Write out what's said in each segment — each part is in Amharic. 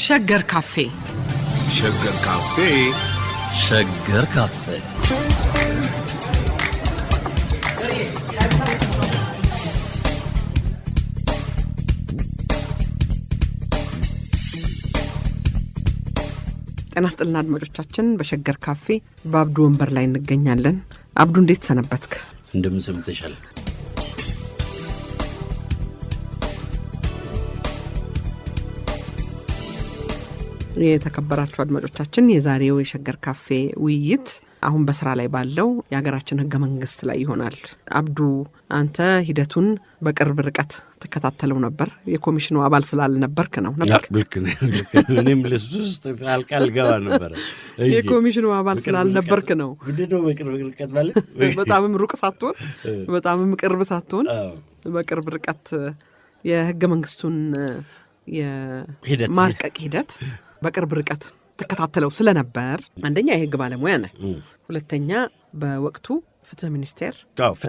ሸገር ካፌ ሸገር ካፌ ሸገር ካፌ ጤና ይስጥልን አድማጮቻችን። በሸገር ካፌ በአብዱ ወንበር ላይ እንገኛለን። አብዱ እንዴት ሰነበትክ? እንደምን ሰምተሻል? የተከበራችሁ አድማጮቻችን የዛሬው የሸገር ካፌ ውይይት አሁን በስራ ላይ ባለው የሀገራችን ህገ መንግስት ላይ ይሆናል። አብዱ አንተ ሂደቱን በቅርብ ርቀት ተከታተለው ነበር። የኮሚሽኑ አባል ስላልነበርክ ነው ነበር? እኔም ለሱስ አልቃል ገባ ነበር። የኮሚሽኑ አባል ስላልነበርክ ነው። ምንድነው በቅርብ ርቀት ማለት? በጣምም ሩቅ ሳትሆን በጣምም ቅርብ ሳትሆን በቅርብ ርቀት የህገ መንግስቱን የማርቀቅ ሂደት በቅርብ ርቀት ተከታተለው ስለነበር አንደኛ የህግ ባለሙያ ነህ፣ ሁለተኛ በወቅቱ ፍትህ ሚኒስቴር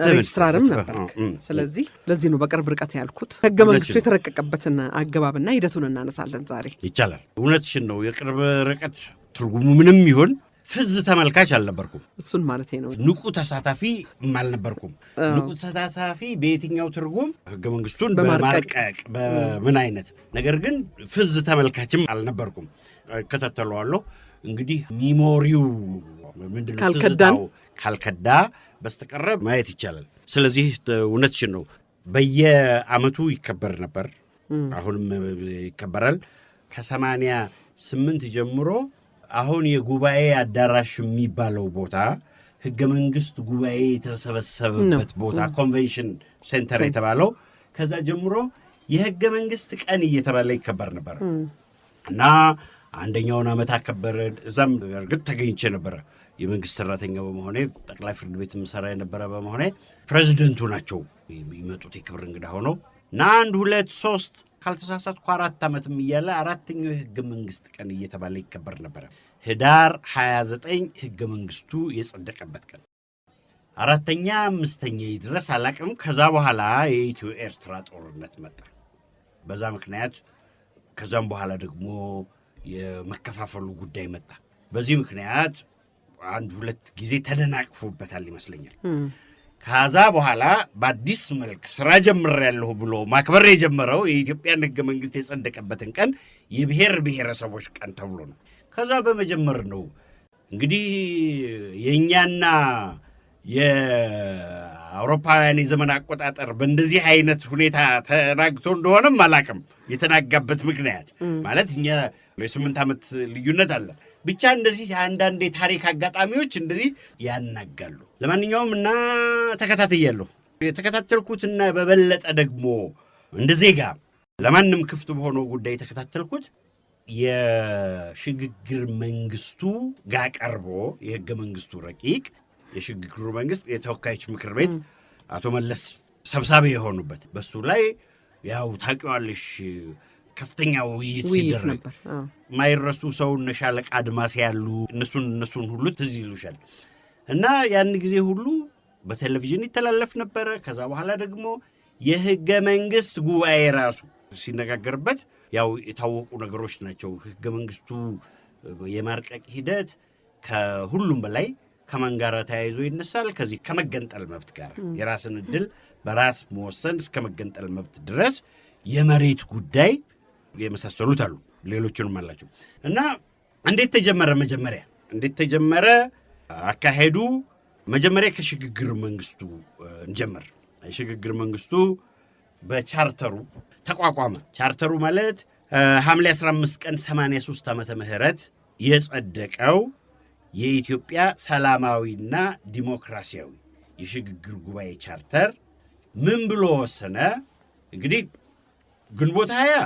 ሬጅስትራርም ነበርክ። ስለዚህ ለዚህ ነው በቅርብ ርቀት ያልኩት። ህገ መንግስቱ የተረቀቀበትን አገባብና ሂደቱን እናነሳለን ዛሬ። ይቻላል። እውነትሽን ነው። የቅርብ ርቀት ትርጉሙ ምንም ይሁን ፍዝ ተመልካች አልነበርኩም። እሱን ማለት ነው። ንቁ ተሳታፊ አልነበርኩም። ንቁ ተሳታፊ በየትኛው ትርጉም ህገ መንግስቱን በማርቀቅ በምን አይነት ነገር ግን ፍዝ ተመልካችም አልነበርኩም። ከተተለዋለሁ እንግዲህ ሚሞሪው ምንድነው ካልከዳ በስተቀር ማየት ይቻላል። ስለዚህ እውነትሽን ነው። በየአመቱ ይከበር ነበር፣ አሁንም ይከበራል። ከ88 ጀምሮ አሁን የጉባኤ አዳራሽ የሚባለው ቦታ ህገ መንግስት ጉባኤ የተሰበሰበበት ቦታ ኮንቬንሽን ሴንተር የተባለው ከዛ ጀምሮ የህገ መንግስት ቀን እየተባለ ይከበር ነበር እና አንደኛውን አመት አከበርን። እዛም እርግጥ ተገኝቼ ነበረ። የመንግስት ሰራተኛ በመሆኔ ጠቅላይ ፍርድ ቤት ምሰራ የነበረ በመሆኔ ፕሬዚደንቱ ናቸው የሚመጡት የክብር እንግዳ ሆነው እና 1 2 3 ካልተሳሳትኩ 4 ዓመትም እያለ አራተኛው የህገ መንግስት ቀን እየተባለ ይከበር ነበር። ህዳር 29 ህገ መንግስቱ የጸደቀበት ቀን 4ኛ 5ኛ ድረስ አላቅም። ከዛ በኋላ የኢትዮ ኤርትራ ጦርነት መጣ። በዛ ምክንያት ከዛም በኋላ ደግሞ የመከፋፈሉ ጉዳይ መጣ። በዚህ ምክንያት 1 2 ጊዜ ተደናቅፎበታል ይመስለኛል። ከዛ በኋላ በአዲስ መልክ ስራ ጀምሬያለሁ ብሎ ማክበር የጀመረው የኢትዮጵያን ህገ መንግስት የጸደቀበትን ቀን የብሔር ብሔረሰቦች ቀን ተብሎ ነው። ከዛ በመጀመር ነው እንግዲህ የኛና የአውሮፓውያን የዘመን አቆጣጠር በእንደዚህ አይነት ሁኔታ ተናግቶ እንደሆነም አላቅም። የተናጋበት ምክንያት ማለት እኛ የ8 ዓመት ልዩነት አለ። ብቻ እንደዚህ አንዳንድ የታሪክ አጋጣሚዎች እንደዚህ ያናጋሉ። ለማንኛውም እና ተከታተያለሁ። የተከታተልኩትና በበለጠ ደግሞ እንደ ዜጋ ለማንም ክፍት በሆነው ጉዳይ የተከታተልኩት የሽግግር መንግስቱ ጋር ቀርቦ የህገ መንግስቱ ረቂቅ የሽግግሩ መንግስት የተወካዮች ምክር ቤት አቶ መለስ ሰብሳቢ የሆኑበት በሱ ላይ ያው ታውቂዋለሽ ከፍተኛ ውይይት ሲደረግ ማይረሱ ሰው እነ ሻለቃ አድማስ ያሉ እነሱን ሁሉ ትዝ ይሉሻል። እና ያን ጊዜ ሁሉ በቴሌቪዥን ይተላለፍ ነበር። ከዛ በኋላ ደግሞ የህገ መንግስት ጉባኤ ራሱ ሲነጋገርበት ያው የታወቁ ነገሮች ናቸው። ህገ መንግስቱ የማርቀቅ ሂደት ከሁሉም በላይ ከማን ጋር ተያይዞ ይነሳል? ከዚህ ከመገንጠል መብት ጋር የራስን እድል በራስ መወሰን እስከ መገንጠል መብት ድረስ የመሬት ጉዳይ የመሳሰሉት አሉ። ሌሎችንም አላቸው። እና እንዴት ተጀመረ? መጀመሪያ እንዴት ተጀመረ አካሄዱ? መጀመሪያ ከሽግግር መንግስቱ እንጀምር። የሽግግር መንግስቱ በቻርተሩ ተቋቋመ። ቻርተሩ ማለት ሐምሌ 15 ቀን 83 ዓመተ ምህረት የጸደቀው የኢትዮጵያ ሰላማዊና ዲሞክራሲያዊ የሽግግር ጉባኤ ቻርተር ምን ብሎ ወሰነ? እንግዲህ ግንቦት 20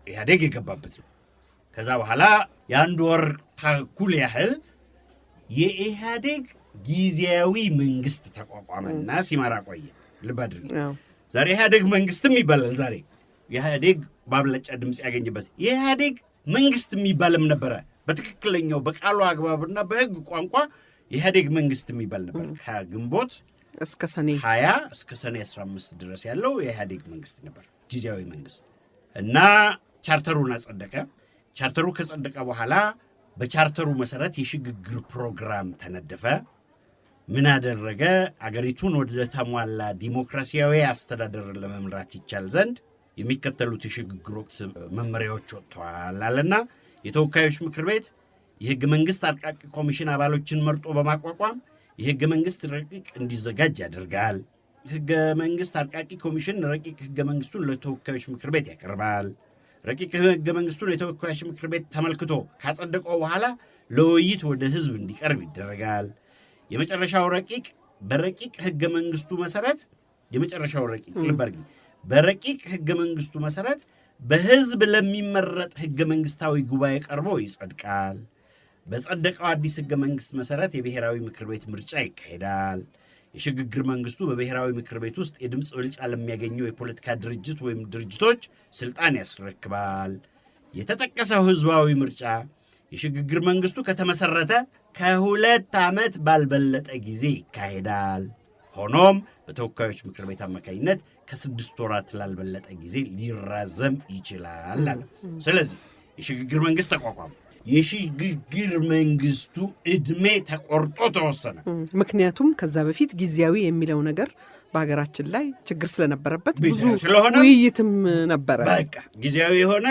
ኢህአዴግ የገባበት ነው። ከዛ በኋላ የ1 ወር ተኩል ያህል የኢህአዴግ ጊዜያዊ መንግስት ተቋቋመና ሲመራ ቆየ። ልብ አድርግ። ዛሬ ኢህአዴግ መንግስትም ይባላል። ዛሬ ኢህአዴግ ባብለጫ ድምፅ ያገኝበት የኢህአዴግ መንግስት የሚባልም ነበረ። በትክክለኛው በቃሉ አግባብና በህግ ቋንቋ ኢህአዴግ መንግስት የሚባል ነበር። ከግንቦት እስከ ሰኔ 20 እስከ ሰኔ 15 ድረስ ያለው የኢህአዴግ መንግስት ነበር፣ ጊዜያዊ መንግስት እና ቻርተሩን አጸደቀ። ቻርተሩ ከጸደቀ በኋላ በቻርተሩ መሰረት የሽግግር ፕሮግራም ተነደፈ። ምን አደረገ? አገሪቱን ወደ ተሟላ ዲሞክራሲያዊ አስተዳደር ለመምራት ይቻል ዘንድ የሚከተሉት የሽግግር ወቅት መመሪያዎች ወጥተዋል አለና የተወካዮች ምክር ቤት የህገ መንግስት አርቃቂ ኮሚሽን አባሎችን መርጦ በማቋቋም የህገ መንግስት ረቂቅ እንዲዘጋጅ ያደርጋል። ህገ መንግስት አርቃቂ ኮሚሽን ረቂቅ ህገ መንግስቱን ለተወካዮች ምክር ቤት ያቀርባል። ረቂቅ ህገ መንግስቱን የተወካዮች ምክር ቤት ተመልክቶ ካጸደቀው በኋላ ለውይይት ወደ ህዝብ እንዲቀርብ ይደረጋል። የመጨረሻው ረቂቅ በረቂቅ ህገ መንግስቱ መሰረት የመጨረሻው ረቂቅ ልበርጊ በረቂቅ ህገ መንግስቱ መሰረት በህዝብ ለሚመረጥ ህገ መንግስታዊ ጉባኤ ቀርቦ ይጸድቃል። በጸደቀው አዲስ ህገ መንግስት መሰረት የብሔራዊ ምክር ቤት ምርጫ ይካሄዳል። የሽግግር መንግስቱ በብሔራዊ ምክር ቤት ውስጥ የድምፅ ብልጫ ለሚያገኘው የፖለቲካ ድርጅት ወይም ድርጅቶች ስልጣን ያስረክባል። የተጠቀሰው ህዝባዊ ምርጫ የሽግግር መንግስቱ ከተመሰረተ ከ2 ዓመት ባልበለጠ ጊዜ ይካሄዳል። ሆኖም በተወካዮች ምክር ቤት አማካኝነት ከ6 ወራት ላልበለጠ ጊዜ ሊራዘም ይችላል። ስለዚህ የሽግግር መንግስት ተቋቋመ። የሽግግር መንግስቱ ዕድሜ ተቆርጦ ተወሰነ። ምክንያቱም ከዛ በፊት ጊዜያዊ የሚለው ነገር በሀገራችን ላይ ችግር ስለነበረበት ብዙ ውይይትም ነበረ። በቃ ጊዜያዊ የሆነ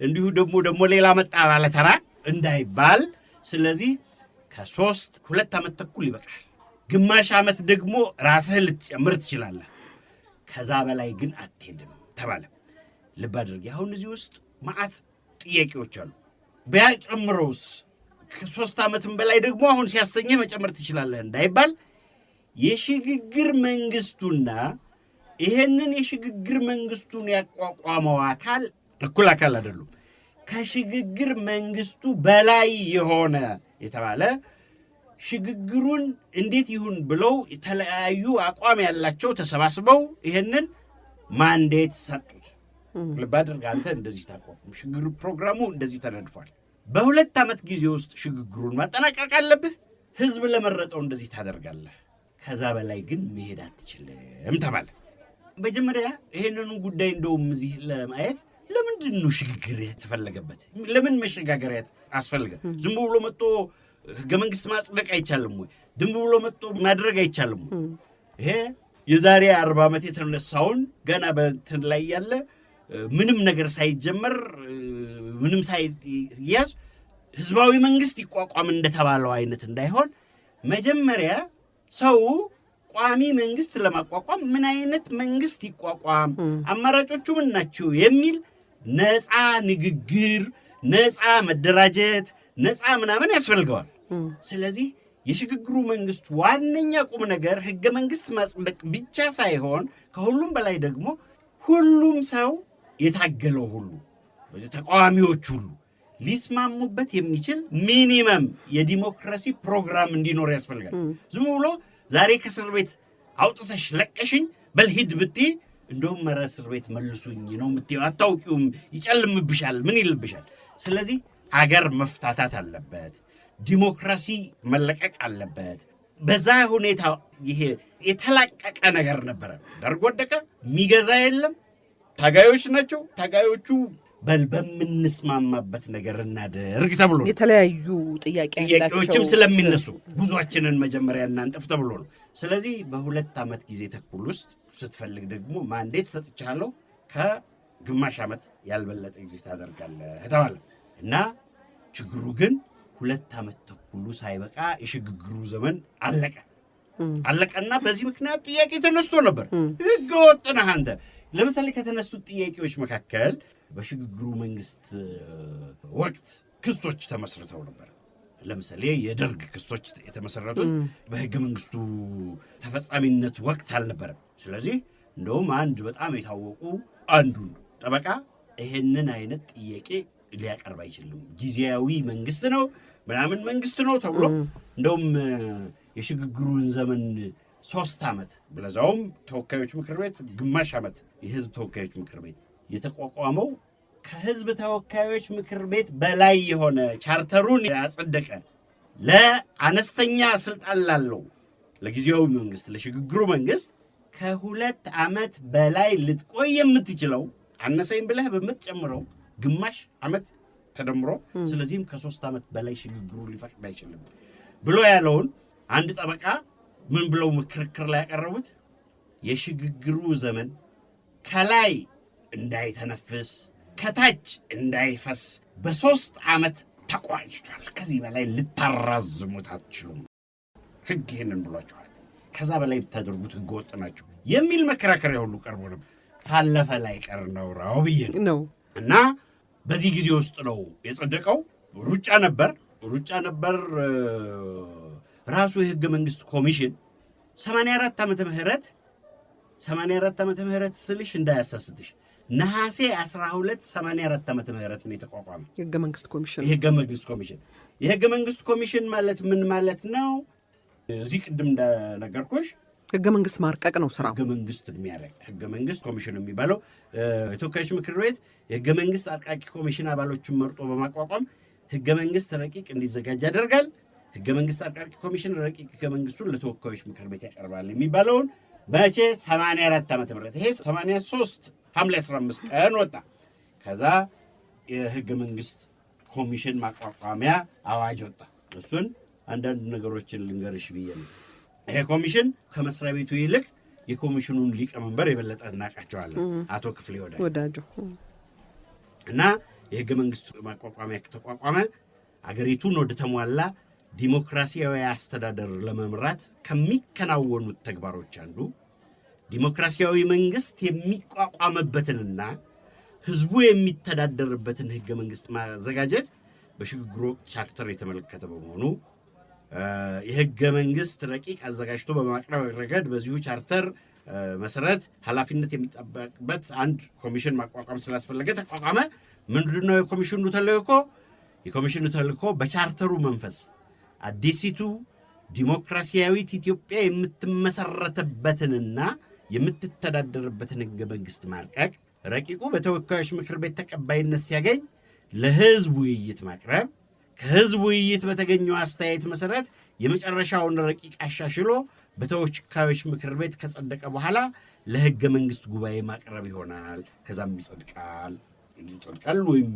እንዲሁ ደግሞ ሌላ መጣ ባለተራ እንዳይባል፣ ስለዚህ ከ2 ዓመት ተኩል ይበቃል። ግማሽ ዓመት ደግሞ ራስህ ልትጨምር ትችላለህ፣ ከዛ በላይ ግን አትሄድም ተባለ። ልብ አድርጊ። አሁን እዚህ ውስጥ መዓት ጥያቄዎች አሉ። ቢያጨምረውስ ከ3 ዓመትም በላይ ደግሞ አሁን ሲያሰኘህ መጨመር ትችላለህ እንዳይባል የሽግግር መንግስቱና ይሄንን የሽግግር መንግስቱን ያቋቋመው አካል እኩል አካል አይደሉም። ከሽግግር መንግስቱ በላይ የሆነ የተባለ ሽግግሩን እንዴት ይሁን ብለው የተለያዩ አቋም ያላቸው ተሰባስበው ይሄንን ማንዴት ሰጡት። ልብ አድርግ፣ አንተ እንደዚህ ታቋቁም፣ ሽግግር ፕሮግራሙ እንደዚህ ተነድፏል፣ በ2 ዓመት ጊዜ ውስጥ ሽግግሩን ማጠናቀቅ አለብህ፣ ህዝብ ለመረጠው እንደዚህ ታደርጋለህ፣ ከዛ በላይ ግን መሄድ አትችልም ተባለ። መጀመሪያ ይሄንኑ ጉዳይ እንደውም እዚህ ለማየት ለምንድን ነው ሽግግር የተፈለገበት? ለምን መሸጋገሪያ አስፈልገ? ዝም ብሎ መጥቶ ህገ መንግስት ማጽደቅ አይቻልም ወይ? ዝም ብሎ መጥቶ ማድረግ አይቻልም ወይ? ይሄ የዛሬ 40 ዓመት የተነሳውን ገና በእንትን ላይ ያለ ምንም ነገር ሳይጀመር ምንም ሳይያዝ ህዝባዊ መንግስት ይቋቋም እንደተባለው አይነት እንዳይሆን መጀመሪያ ሰው ቋሚ መንግስት ለማቋቋም ምን አይነት መንግስት ይቋቋም፣ አማራጮቹ ምን ናቸው የሚል ነፃ ንግግር፣ ነፃ መደራጀት፣ ነፃ ምናምን ያስፈልገዋል። ስለዚህ የሽግግሩ መንግስት ዋነኛ ቁም ነገር ህገ መንግስት ማጽደቅ ብቻ ሳይሆን ከሁሉም በላይ ደግሞ ሁሉም ሰው የታገለው ሁሉ ተቃዋሚዎች ሁሉ ሊስማሙበት የሚችል ሚኒመም የዲሞክራሲ ፕሮግራም እንዲኖር ያስፈልጋል። ዝም ብሎ ዛሬ ከእስር ቤት አውጥተሽ ለቀሽኝ በልሂድ ብትይ እንደውም መረ እስር ቤት መልሱኝ ነው የምትይው። አታውቂውም፣ ይጨልምብሻል፣ ምን ይልብሻል። ስለዚህ አገር መፍታታት አለበት፣ ዲሞክራሲ መለቀቅ አለበት። በዛ ሁኔታ ይሄ የተላቀቀ ነገር ነበረ። ደርግ ወደቀ፣ የሚገዛ የለም፣ ታጋዮች ናቸው። ታጋዮቹ በምንስማማበት ነገር እናደርግ ተብሎ ነው። የተለያዩ ጥያቄዎችም ስለሚነሱ ጉዟችንን መጀመሪያ እናንጥፍ ተብሎ ነው። ስለዚህ በ2 ዓመት ጊዜ ተኩል ውስጥ ስትፈልግ ደግሞ ማንዴት ሰጥቻለሁ፣ ከግማሽ ዓመት ያልበለጠ ጊዜ ታደርጋለህ ተባለ እና ችግሩ ግን 2 ዓመት ተኩሉ ሳይበቃ የሽግግሩ ዘመን አለቀና በዚህ ምክንያት ጥያቄ ተነስቶ ነበር። ህገ ወጥ ነህ አንተ። ለምሳሌ ከተነሱት ጥያቄዎች መካከል በሽግግሩ መንግስት ወቅት ክሶች ተመስርተው ነበር። ለምሳሌ የደርግ ክሶች የተመሰረቱት በህገ መንግስቱ ተፈጻሚነት ወቅት አልነበረም። ስለዚህ እንደውም አንድ በጣም የታወቁ አንዱን ጠበቃ ይሄንን አይነት ጥያቄ ሊያቀርብ አይችልም፣ ጊዜያዊ መንግስት ነው ምናምን መንግስት ነው ተብሎ እንደውም የሽግግሩን ዘመን 3 ዓመት ብለዛውም ተወካዮች ምክር ቤት ግማሽ ዓመት የህዝብ ተወካዮች ምክር ቤት የተቋቋመው ከህዝብ ተወካዮች ምክር ቤት በላይ የሆነ ቻርተሩን ያጸደቀ ለአነስተኛ ስልጣን ላለው ለጊዜያዊ መንግስት ለሽግግሩ መንግስት ከ2 ዓመት በላይ ልትቆይ የምትችለው አነሰኝ ብለህ በምትጨምረው ግማሽ ዓመት ተደምሮ ስለዚህም ከ3 ዓመት በላይ ሽግግሩ ሊፈቅድ አይችልም ብሎ ያለውን አንድ ጠበቃ ምን ብለው ምክርክር ላይ ያቀረቡት የሽግግሩ ዘመን ከላይ እንዳይተነፍስ ከታች እንዳይፈስ በ3 ዓመት ተቋጭቷል። ከዚህ በላይ ልታራዝሙት አትችሉም። ህግ ይሄንን ብሏቸዋል። ከዛ በላይ ብታደርጉት ህገ ወጥ ናችሁ የሚል መከራከሪያ ሁሉ ቀርቦ ነበር። ካለፈ ላይ ቀር ነው ራው ብዬ ነው እና በዚህ ጊዜ ውስጥ ነው የጸደቀው። ሩጫ ነበር። ራሱ የህገ መንግስት ኮሚሽን 84 ዓመተ ምህረት ስልሽ እንዳያሳስትሽ ነሐሴ 12 84 ዓመተ ምህረት ነው የተቋቋመው የህገ መንግስት ኮሚሽን። የህገ መንግስት ኮሚሽን ማለት ምን ማለት ነው? እዚህ ቅድም እንደነገርኩሽ ህገ መንግስት ማርቀቅ ነው ስራው። ህገ መንግስት የሚያረቅ ህገ መንግስት ኮሚሽን የሚባለው የተወካዮች ምክር ቤት የህገ መንግስት አርቃቂ ኮሚሽን አባሎችን መርጦ በማቋቋም ህገ መንግስት ረቂቅ እንዲዘጋጅ ያደርጋል። ህገ መንግስት አርቃቂ ኮሚሽን ረቂቅ ህገ መንግስቱን ለተወካዮች ምክር ቤት ያቀርባል የሚባለውን መቼ 84 ዓመተ ምህረት ይሄ 83 ሐምሌ 15 ቀን ወጣ። ከዛ የህገ መንግስት ኮሚሽን ማቋቋሚያ አዋጅ ወጣ። እሱን አንዳንድ ነገሮችን ልንገርሽ ብዬ ነው። ይሄ ኮሚሽን ከመስሪያ ቤቱ ይልቅ የኮሚሽኑን ሊቀመንበር የበለጠ እናቃቸዋለን፣ አቶ ክፍሌ ወዳጆ እና የህገ መንግስቱ ማቋቋሚያ ተቋቋመ። አገሪቱን ወደ ተሟላ ዲሞክራሲያዊ አስተዳደር ለመምራት ከሚከናወኑት ተግባሮች አንዱ ዲሞክራሲያዊ መንግስት የሚቋቋምበትንና ህዝቡ የሚተዳደርበትን ህገ መንግስት ማዘጋጀት በሽግግሩ ቻርተር የተመለከተ በመሆኑ የህገ መንግስት ረቂቅ አዘጋጅቶ በማቅረብ ረገድ በዚሁ ቻርተር መሰረት ኃላፊነት የሚጠበቅበት አንድ ኮሚሽን ማቋቋም ስላስፈለገ ተቋቋመ። ምንድነው የኮሚሽኑ ተልእኮ? የኮሚሽኑ ተልእኮ በቻርተሩ መንፈስ አዲሲቱ ዲሞክራሲያዊት ኢትዮጵያ የምትመሰረተበትንና የምትተዳደርበትን ህገ መንግስት ማርቀቅ፣ ረቂቁ በተወካዮች ምክር ቤት ተቀባይነት ሲያገኝ ለህዝብ ውይይት ማቅረብ፣ ከህዝብ ውይይት በተገኘው አስተያየት መሰረት የመጨረሻውን ረቂቅ አሻሽሎ በተወካዮች ምክር ቤት ከጸደቀ በኋላ ለህገ መንግስት ጉባኤ ማቅረብ ይሆናል። ከዛም ይጸድቃል ወይም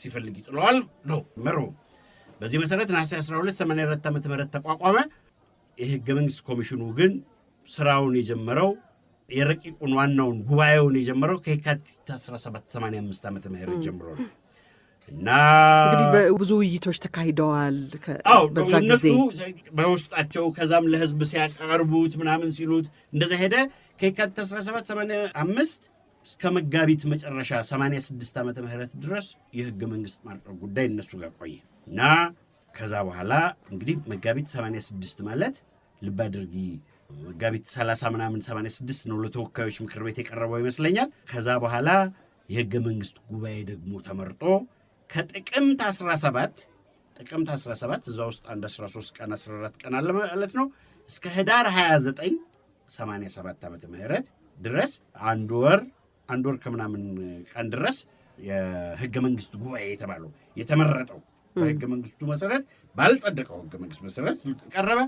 ሲፈልግ ይጥለዋል ነው መርሆ። በዚህ መሰረት ነሐሴ 12 84 ዓመተ ምህረት ተቋቋመ። የህገ መንግስት ኮሚሽኑ ግን ስራውን የጀመረው የረቂቁን ዋናውን ጉባኤውን የጀመረው ከየካቲት 17 85 ዓመተ ምህረት ጀምሮ ነው እና እንግዲህ ብዙ ውይይቶች ተካሂደዋል። በዛ ጊዜ በውስጣቸው ከዛም ለህዝብ ሲያቀርቡት ምናምን ሲሉት እንደዛ ሄደ። ከየካቲት 17 85 እስከ መጋቢት መጨረሻ 86 ዓመተ ምህረት ድረስ የህገ መንግስት ማርቀቅ ጉዳይ እነሱ ጋር ቆየ እና ከዛ በኋላ እንግዲህ መጋቢት 86 ማለት ልብ አድርጊ መጋቢት 30 ምናምን 86 ነው ለተወካዮች ምክር ቤት የቀረበው ይመስለኛል። ከዛ በኋላ የህገ መንግስት ጉባኤ ደግሞ ተመርጦ ከጥቅምት 17 እዛ ውስጥ አንድ 13 ቀን 14 ቀን አለ ማለት ነው እስከ ህዳር 29 87 ዓመተ ምህረት ድረስ አንድ ወር ከምናምን ቀን ድረስ የህገ መንግስት ጉባኤ የተባለው የተመረጠው በህገ መንግስቱ መሰረት ባልጸደቀው ህገ መንግስት መሰረት ቀረበ።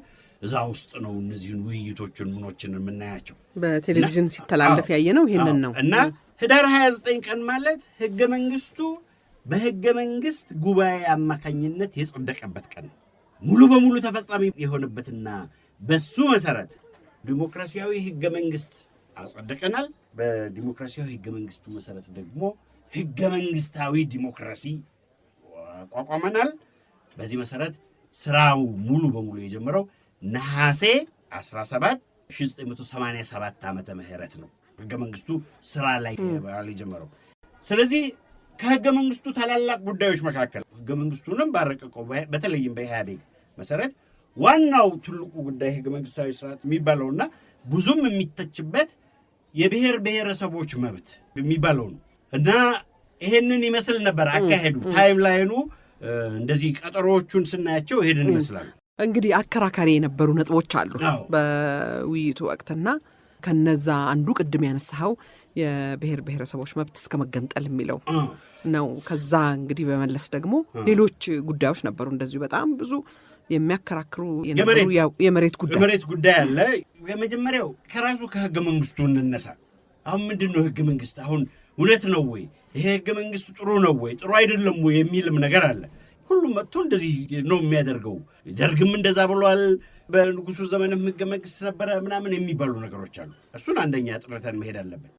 እዛ ውስጥ ነው እነዚህን ውይይቶችን ምኖችን የምናያቸው በቴሌቪዥን ሲተላለፍ ያየነው ይሄንን ነው እና ህዳር 29 ቀን ማለት ህገ መንግስቱ በህገ መንግስት ጉባኤ አማካኝነት የጸደቀበት ቀን ሙሉ በሙሉ ተፈጻሚ የሆነበትና በሱ መሰረት ዲሞክራሲያዊ ህገ መንግስት አጸደቀናል። በዲሞክራሲያዊ ህገ መንግስቱ መሰረት ደግሞ ህገ መንግስታዊ ዲሞክራሲ አቋቋመናል። በዚህ መሰረት ስራው ሙሉ በሙሉ የጀመረው ነሐሴ 17 1987 ዓመተ ምህረት ነው ህገ መንግስቱ ስራ ላይ የጀመረው። ስለዚህ ከህገ መንግስቱ ታላላቅ ጉዳዮች መካከል ህገ መንግስቱንም ባረቀቀው በተለይም በኢህአዴግ መሰረት ዋናው ትልቁ ጉዳይ ህገ መንግስታዊ ስርዓት የሚባለውና ብዙም የሚተችበት የብሔር ብሔረሰቦች መብት የሚባለው ነው እና ይሄንን ይመስል ነበር አካሄዱ። ታይም ላይኑ እንደዚህ ቀጠሮዎቹን ስናያቸው ይሄንን ይመስላል። እንግዲህ አከራካሪ የነበሩ ነጥቦች አሉ በውይይቱ ወቅትና ከነዛ አንዱ ቅድም ያነሳው የብሔር ብሔረሰቦች መብት እስከ መገንጠል የሚለው ነው። ከዛ እንግዲህ በመለስ ደግሞ ሌሎች ጉዳዮች ነበሩ እንደዚሁ በጣም ብዙ የሚያከራክሩ የመሬት ጉዳይ አለ። የመጀመሪያው ከራሱ ከህገ መንግስቱ እንነሳ። አሁን ምንድነው ህገ መንግስት? አሁን እውነት ነው ወይ ይሄ ህገ መንግስት ጥሩ ነው ወይ ጥሩ አይደለም ወይ የሚልም ነገር አለ። ሁሉም መጥቶ እንደዚህ ነው የሚያደርገው። ደርግም እንደዛ ብሏል። በንጉሱ ዘመንም ህገ መንግስት ነበረ ምናምን የሚባሉ ነገሮች አሉ። እሱን አንደኛ ጥረተን መሄድ አለብን።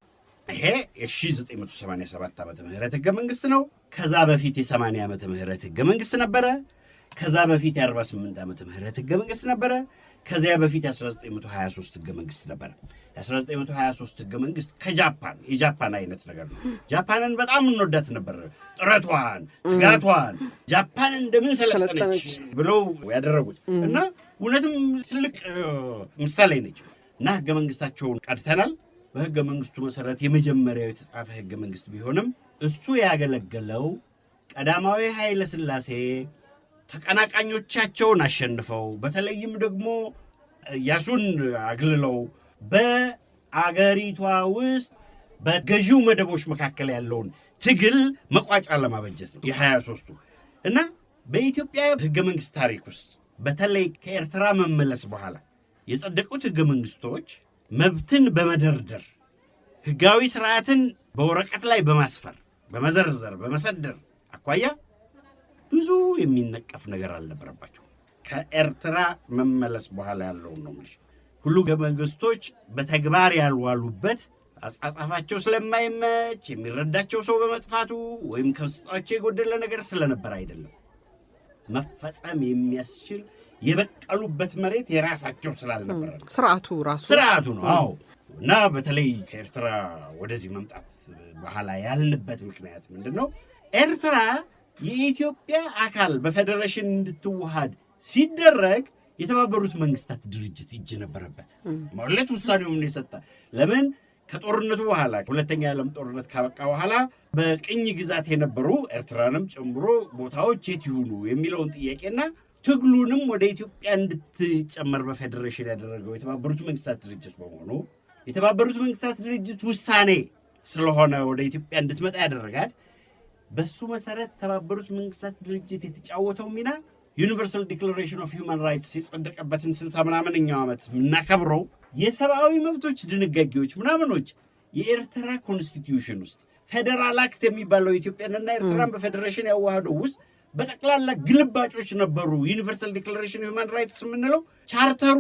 ይሄ የ1987 ዓመተ ምህረት ህገ መንግስት ነው። ከዛ በፊት የ80 ዓመተ ምህረት ህገ መንግስት ነበረ። ከዛ በፊት የ48 ዓመተ ምህረት ህገ መንግስት ነበረ። ከዚያ በፊት የ1923 ህገ መንግስት ነበረ። የ1923 ህገ መንግስት የጃፓን አይነት ነገር ነው። ጃፓንን በጣም እንወዳት ነበር። ጥረቷን፣ ትጋቷን ጃፓን እንደምን ሰለጠነች ብለው ያደረጉት እና እውነትም ትልቅ ምሳሌ ነች እና ህገ መንግስታቸውን ቀድተናል። በህገ መንግስቱ መሰረት የመጀመሪያው የተጻፈ ህገ መንግስት ቢሆንም እሱ ያገለገለው ቀዳማዊ ኃይለ ሥላሴ ተቀናቃኞቻቸውን አሸንፈው በተለይም ደግሞ ያሱን አግልለው በአገሪቷ ውስጥ በገዢው መደቦች መካከል ያለውን ትግል መቋጫ ለማበጀት ነው የ23ቱ እና በኢትዮጵያ ህገ መንግስት ታሪክ ውስጥ በተለይ ከኤርትራ መመለስ በኋላ የጸደቁት ህገ መንግስቶች መብትን በመደርደር ህጋዊ ስርዓትን በወረቀት ላይ በማስፈር በመዘርዘር በመሰደር አኳያ ብዙ የሚነቀፍ ነገር አልነበረባቸው። ከኤርትራ መመለስ በኋላ ያለው ነው ማለት ሁሉ ህገ መንግስቶች በተግባር ያልዋሉበት አጻጻፋቸው ስለማይመች የሚረዳቸው ሰው በመጥፋቱ ወይም ከውስጣቸው የጎደለ ነገር ስለነበር አይደለም። መፈጸም የሚያስችል የበቀሉበት መሬት የራሳቸው ስላልነበረ ስርዓቱ ነው። አዎ። እና በተለይ ከኤርትራ ወደዚህ መምጣት በኋላ ያልንበት ምክንያት ምንድነው? ኤርትራ የኢትዮጵያ አካል በፌዴሬሽን እንድትዋሃድ ሲደረግ የተባበሩት መንግስታት ድርጅት እጅ ነበረበት ማለት ውሳኔውን የሰጠ ለምን ከጦርነቱ በኋላ ሁለተኛ የዓለም ጦርነት ካበቃ በኋላ በቅኝ ግዛት የነበሩ ኤርትራንም ጨምሮ ቦታዎች የት ይሁኑ የሚለውን ጥያቄና ትግሉንም ወደ ኢትዮጵያ እንድትጨመር በፌዴሬሽን ያደረገው የተባበሩት መንግስታት ድርጅት በመሆኑ የተባበሩት መንግስታት ድርጅት ውሳኔ ስለሆነ ወደ ኢትዮጵያ እንድትመጣ ያደረጋት በሱ መሰረት የተባበሩት መንግስታት ድርጅት የተጫወተው ሚና ዩኒቨርሳል ዲክላሬሽን ኦፍ ሂውማን ራይትስ የጸደቀበትን 60 ምናምንኛው ዓመት የምናከብረው የሰብአዊ መብቶች ድንጋጌዎች ምናምኖች የኤርትራ ኮንስቲትዩሽን ውስጥ ፌዴራል አክት የሚባለው ኢትዮጵያንና ኤርትራን በፌዴሬሽን ያዋሃደው ውስጥ በጠቅላላ ግልባጮች ነበሩ። ዩኒቨርሳል ዲክላሬሽን ኦፍ ሂውማን ራይትስ የምንለው ቻርተሩ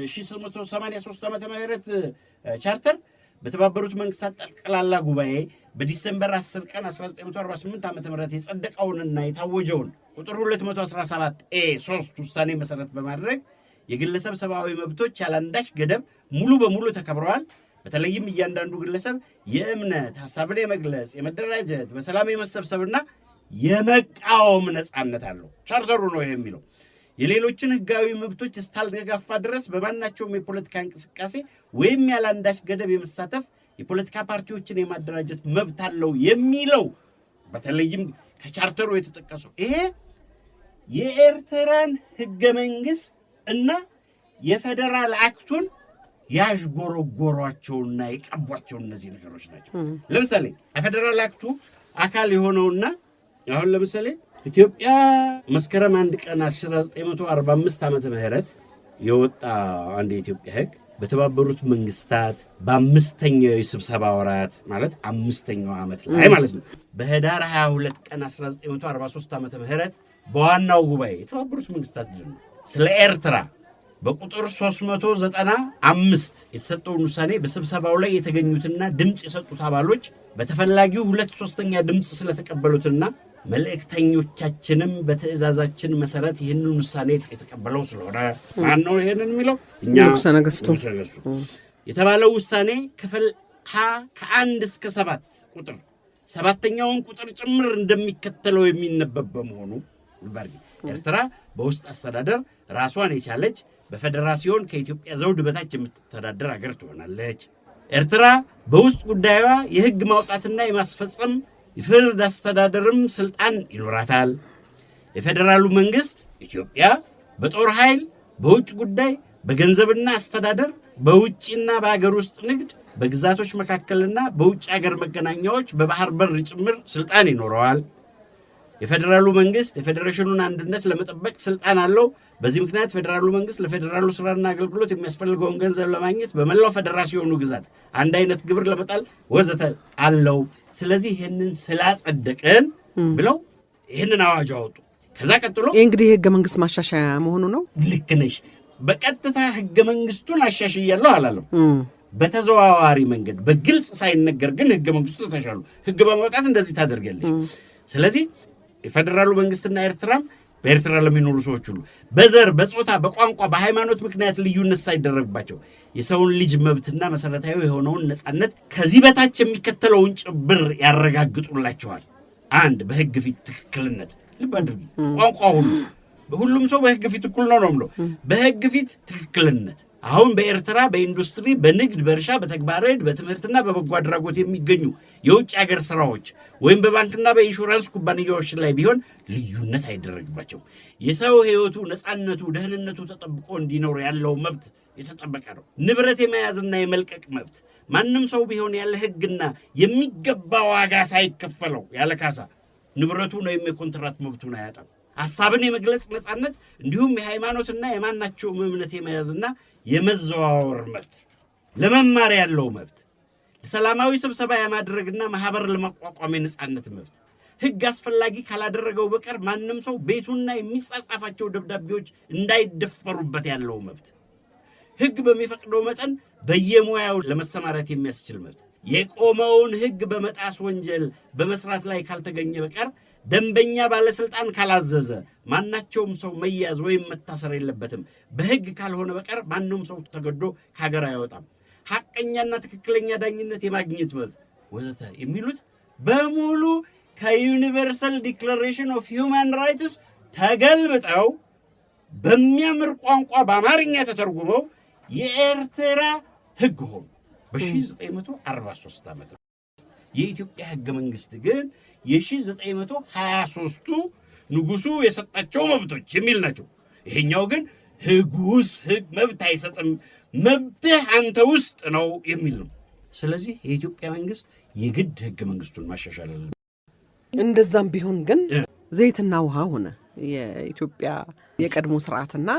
1883 ዓመተ ምህረት ቻርተር በተባበሩት መንግስታት ጠቅላላ ጉባኤ በዲሴምበር 10 ቀን 1948 ዓመተ ምህረት የጸደቀውንና የታወጀውን ቁጥር 217 A3 ውሳኔ መሰረት በማድረግ የግለሰብ ሰብአዊ መብቶች ያለአንዳች ገደብ ሙሉ በሙሉ ተከብረዋል። በተለይም እያንዳንዱ ግለሰብ የእምነት ሐሳብን የመግለጽ የመደራጀት በሰላም የመሰብሰብና የመቃወም ነጻነት አለው። ቻርተሩ ነው የሚለው። የሌሎችን ህጋዊ መብቶች እስካልተጋፋ ድረስ በማናቸውም የፖለቲካ እንቅስቃሴ ወይም ያለአንዳች ገደብ የመሳተፍ የፖለቲካ ፓርቲዎችን የማደራጀት መብት አለው የሚለው በተለይም ከቻርተሩ የተጠቀሰው ይሄ የኤርትራን ህገ መንግስት እና የፌዴራል አክቱን ያዥጎረጎሯቸውና የቀቧቸው እነዚህ ነገሮች ናቸው። ለምሳሌ የፌዴራል አክቱ አካል የሆነውና አሁን ለምሳሌ ኢትዮጵያ መስከረም 1 ቀን 1945 ዓመተ ምህረት የወጣ አንድ የኢትዮጵያ ህግ በተባበሩት መንግስታት በአምስተኛው የስብሰባ ወራት ማለት አምስተኛው ዓመት ላይ ማለት ነው በህዳር 22 ቀን 1943 ዓመተ ምህረት በዋናው ጉባኤ የተባበሩት መንግስታት ድርጅት ስለ ኤርትራ በቁጥር 395 የተሰጠውን ውሳኔ በስብሰባው ላይ የተገኙትና ድምጽ የሰጡት አባሎች በተፈላጊው 2/3 ድምጽ ስለተቀበሉትና መልእክተኞቻችንም በትዕዛዛችን መሰረት ይህንን ውሳኔ የተቀበለው ስለሆነ ማን ነው ይሄንን የሚለው? እኛ ንጉሠ ነገሥቱ የተባለው ውሳኔ ክፍል ሀ ከ1 እስከ 7 ቁጥር 7ኛውን ቁጥር ጭምር እንደሚከተለው የሚነበብ በመሆኑ ኤርትራ በውስጥ አስተዳደር ራሷን የቻለች በፌዴራሲዮን ከኢትዮጵያ ዘውድ በታች የምትተዳደር ሀገር ትሆናለች። ኤርትራ በውስጥ ጉዳዩዋ የህግ ማውጣትና የማስፈጸም የፍርድ አስተዳደርም ስልጣን ይኖራታል። የፌዴራሉ መንግስት ኢትዮጵያ በጦር ኃይል፣ በውጭ ጉዳይ፣ በገንዘብና አስተዳደር፣ በውጭና በአገር ውስጥ ንግድ፣ በግዛቶች መካከልና በውጭ ሀገር መገናኛዎች፣ በባህር በር ጭምር ስልጣን ይኖረዋል። የፌደራሉ መንግስት የፌዴሬሽኑን አንድነት ለመጠበቅ ስልጣን አለው። በዚህ ምክንያት ፌደራሉ መንግስት ለፌደራሉ ስራና አገልግሎት የሚያስፈልገውን ገንዘብ ለማግኘት በመላው ፌደራሲዮኑ ግዛት አንድ አይነት ግብር ለመጣል ወዘተ አለው። ስለዚህ ይህንን ስላጸደቅን ብለው ይህንን አዋጅ አወጡ። ከዛ ቀጥሎ ይህ እንግዲህ የህገ መንግስት ማሻሻያ መሆኑ ነው። ልክ ነሽ። በቀጥታ ህገ መንግስቱን አሻሽያለሁ አላለም። በተዘዋዋሪ መንገድ በግልጽ ሳይነገር ግን ህገ መንግስቱ ተሻሉ። ህግ በማውጣት እንደዚህ ታደርጋለች። ስለዚህ የፌደራሉ መንግስትና ኤርትራም በኤርትራ ለሚኖሩ ሰዎች ሁሉ በዘር፣ በጾታ፣ በቋንቋ፣ በሃይማኖት ምክንያት ልዩነት ሳይደረግባቸው የሰውን ልጅ መብትና መሰረታዊ የሆነውን ነጻነት ከዚህ በታች የሚከተለውን ጭብር ያረጋግጡላቸዋል። አንድ በህግ ፊት ትክክልነት። ልብ አድርጊ። ቋንቋ ሁሉም ሰው በህግ ፊት እኩል ነው ነው ብሎ በህግ ፊት ትክክልነት። አሁን በኤርትራ በኢንዱስትሪ፣ በንግድ፣ በእርሻ፣ በተግባረ ዕድ፣ በትምህርትና በበጎ አድራጎት የሚገኙ የውጭ ሀገር ስራዎች ወይም በባንክና በኢንሹራንስ ኩባንያዎች ላይ ቢሆን ልዩነት አይደረግባቸው። የሰው ህይወቱ፣ ነጻነቱ፣ ደህንነቱ ተጠብቆ እንዲኖር ያለው መብት የተጠበቀ ነው። ንብረት የመያዝና የመልቀቅ መብት ማንም ሰው ቢሆን ያለ ህግና የሚገባ ዋጋ ሳይከፈለው ያለ ካሳ ንብረቱን ወይም የኮንትራት መብቱን አያጣም። ሐሳብን የመግለጽ ነጻነት እንዲሁም የሃይማኖትና የማናቸውም እምነት የመያዝና የመዘዋወር መብት፣ ለመማር ያለው መብት፣ ለሰላማዊ ስብሰባ የማድረግና ማህበር ለማቋቋም የነጻነት መብት፣ ህግ አስፈላጊ ካላደረገው በቀር ማንም ሰው ቤቱና የሚጻጻፋቸው ደብዳቤዎች እንዳይደፈሩበት ያለው መብት፣ ህግ በሚፈቅደው መጠን በየሙያው ለመሰማራት የሚያስችል መብት፣ የቆመውን ህግ በመጣስ ወንጀል በመስራት ላይ ካልተገኘ በቀር ደንበኛ ባለስልጣን ካላዘዘ ማናቸውም ሰው መያዝ ወይም መታሰር የለበትም። በህግ ካልሆነ በቀር ማንም ሰው ተገዶ ከሀገር አይወጣም። ሐቀኛና ትክክለኛ ዳኝነት የማግኘት መብት ወዘተ የሚሉት በሙሉ ከዩኒቨርሳል ዲክላሬሽን ኦፍ ሂውማን ራይትስ ተገልብጠው በሚያምር ቋንቋ በአማርኛ ተተርጉመው የኤርትራ ህግ ሆኑ በ1943 ዓመት። የኢትዮጵያ ህገ መንግስት ግን የ1923ቱ ንጉሱ የሰጣቸው መብቶች የሚል ናቸው። ይሄኛው ግን ህጉስ ህግ መብት አይሰጥም፣ መብትህ አንተ ውስጥ ነው የሚል ነው። ስለዚህ የኢትዮጵያ መንግስት የግድ ህገ መንግስቱን ማሻሻል አለ። እንደዛም ቢሆን ግን ዘይትና ውሃ ሆነ የኢትዮጵያ የቀድሞ ስርዓትና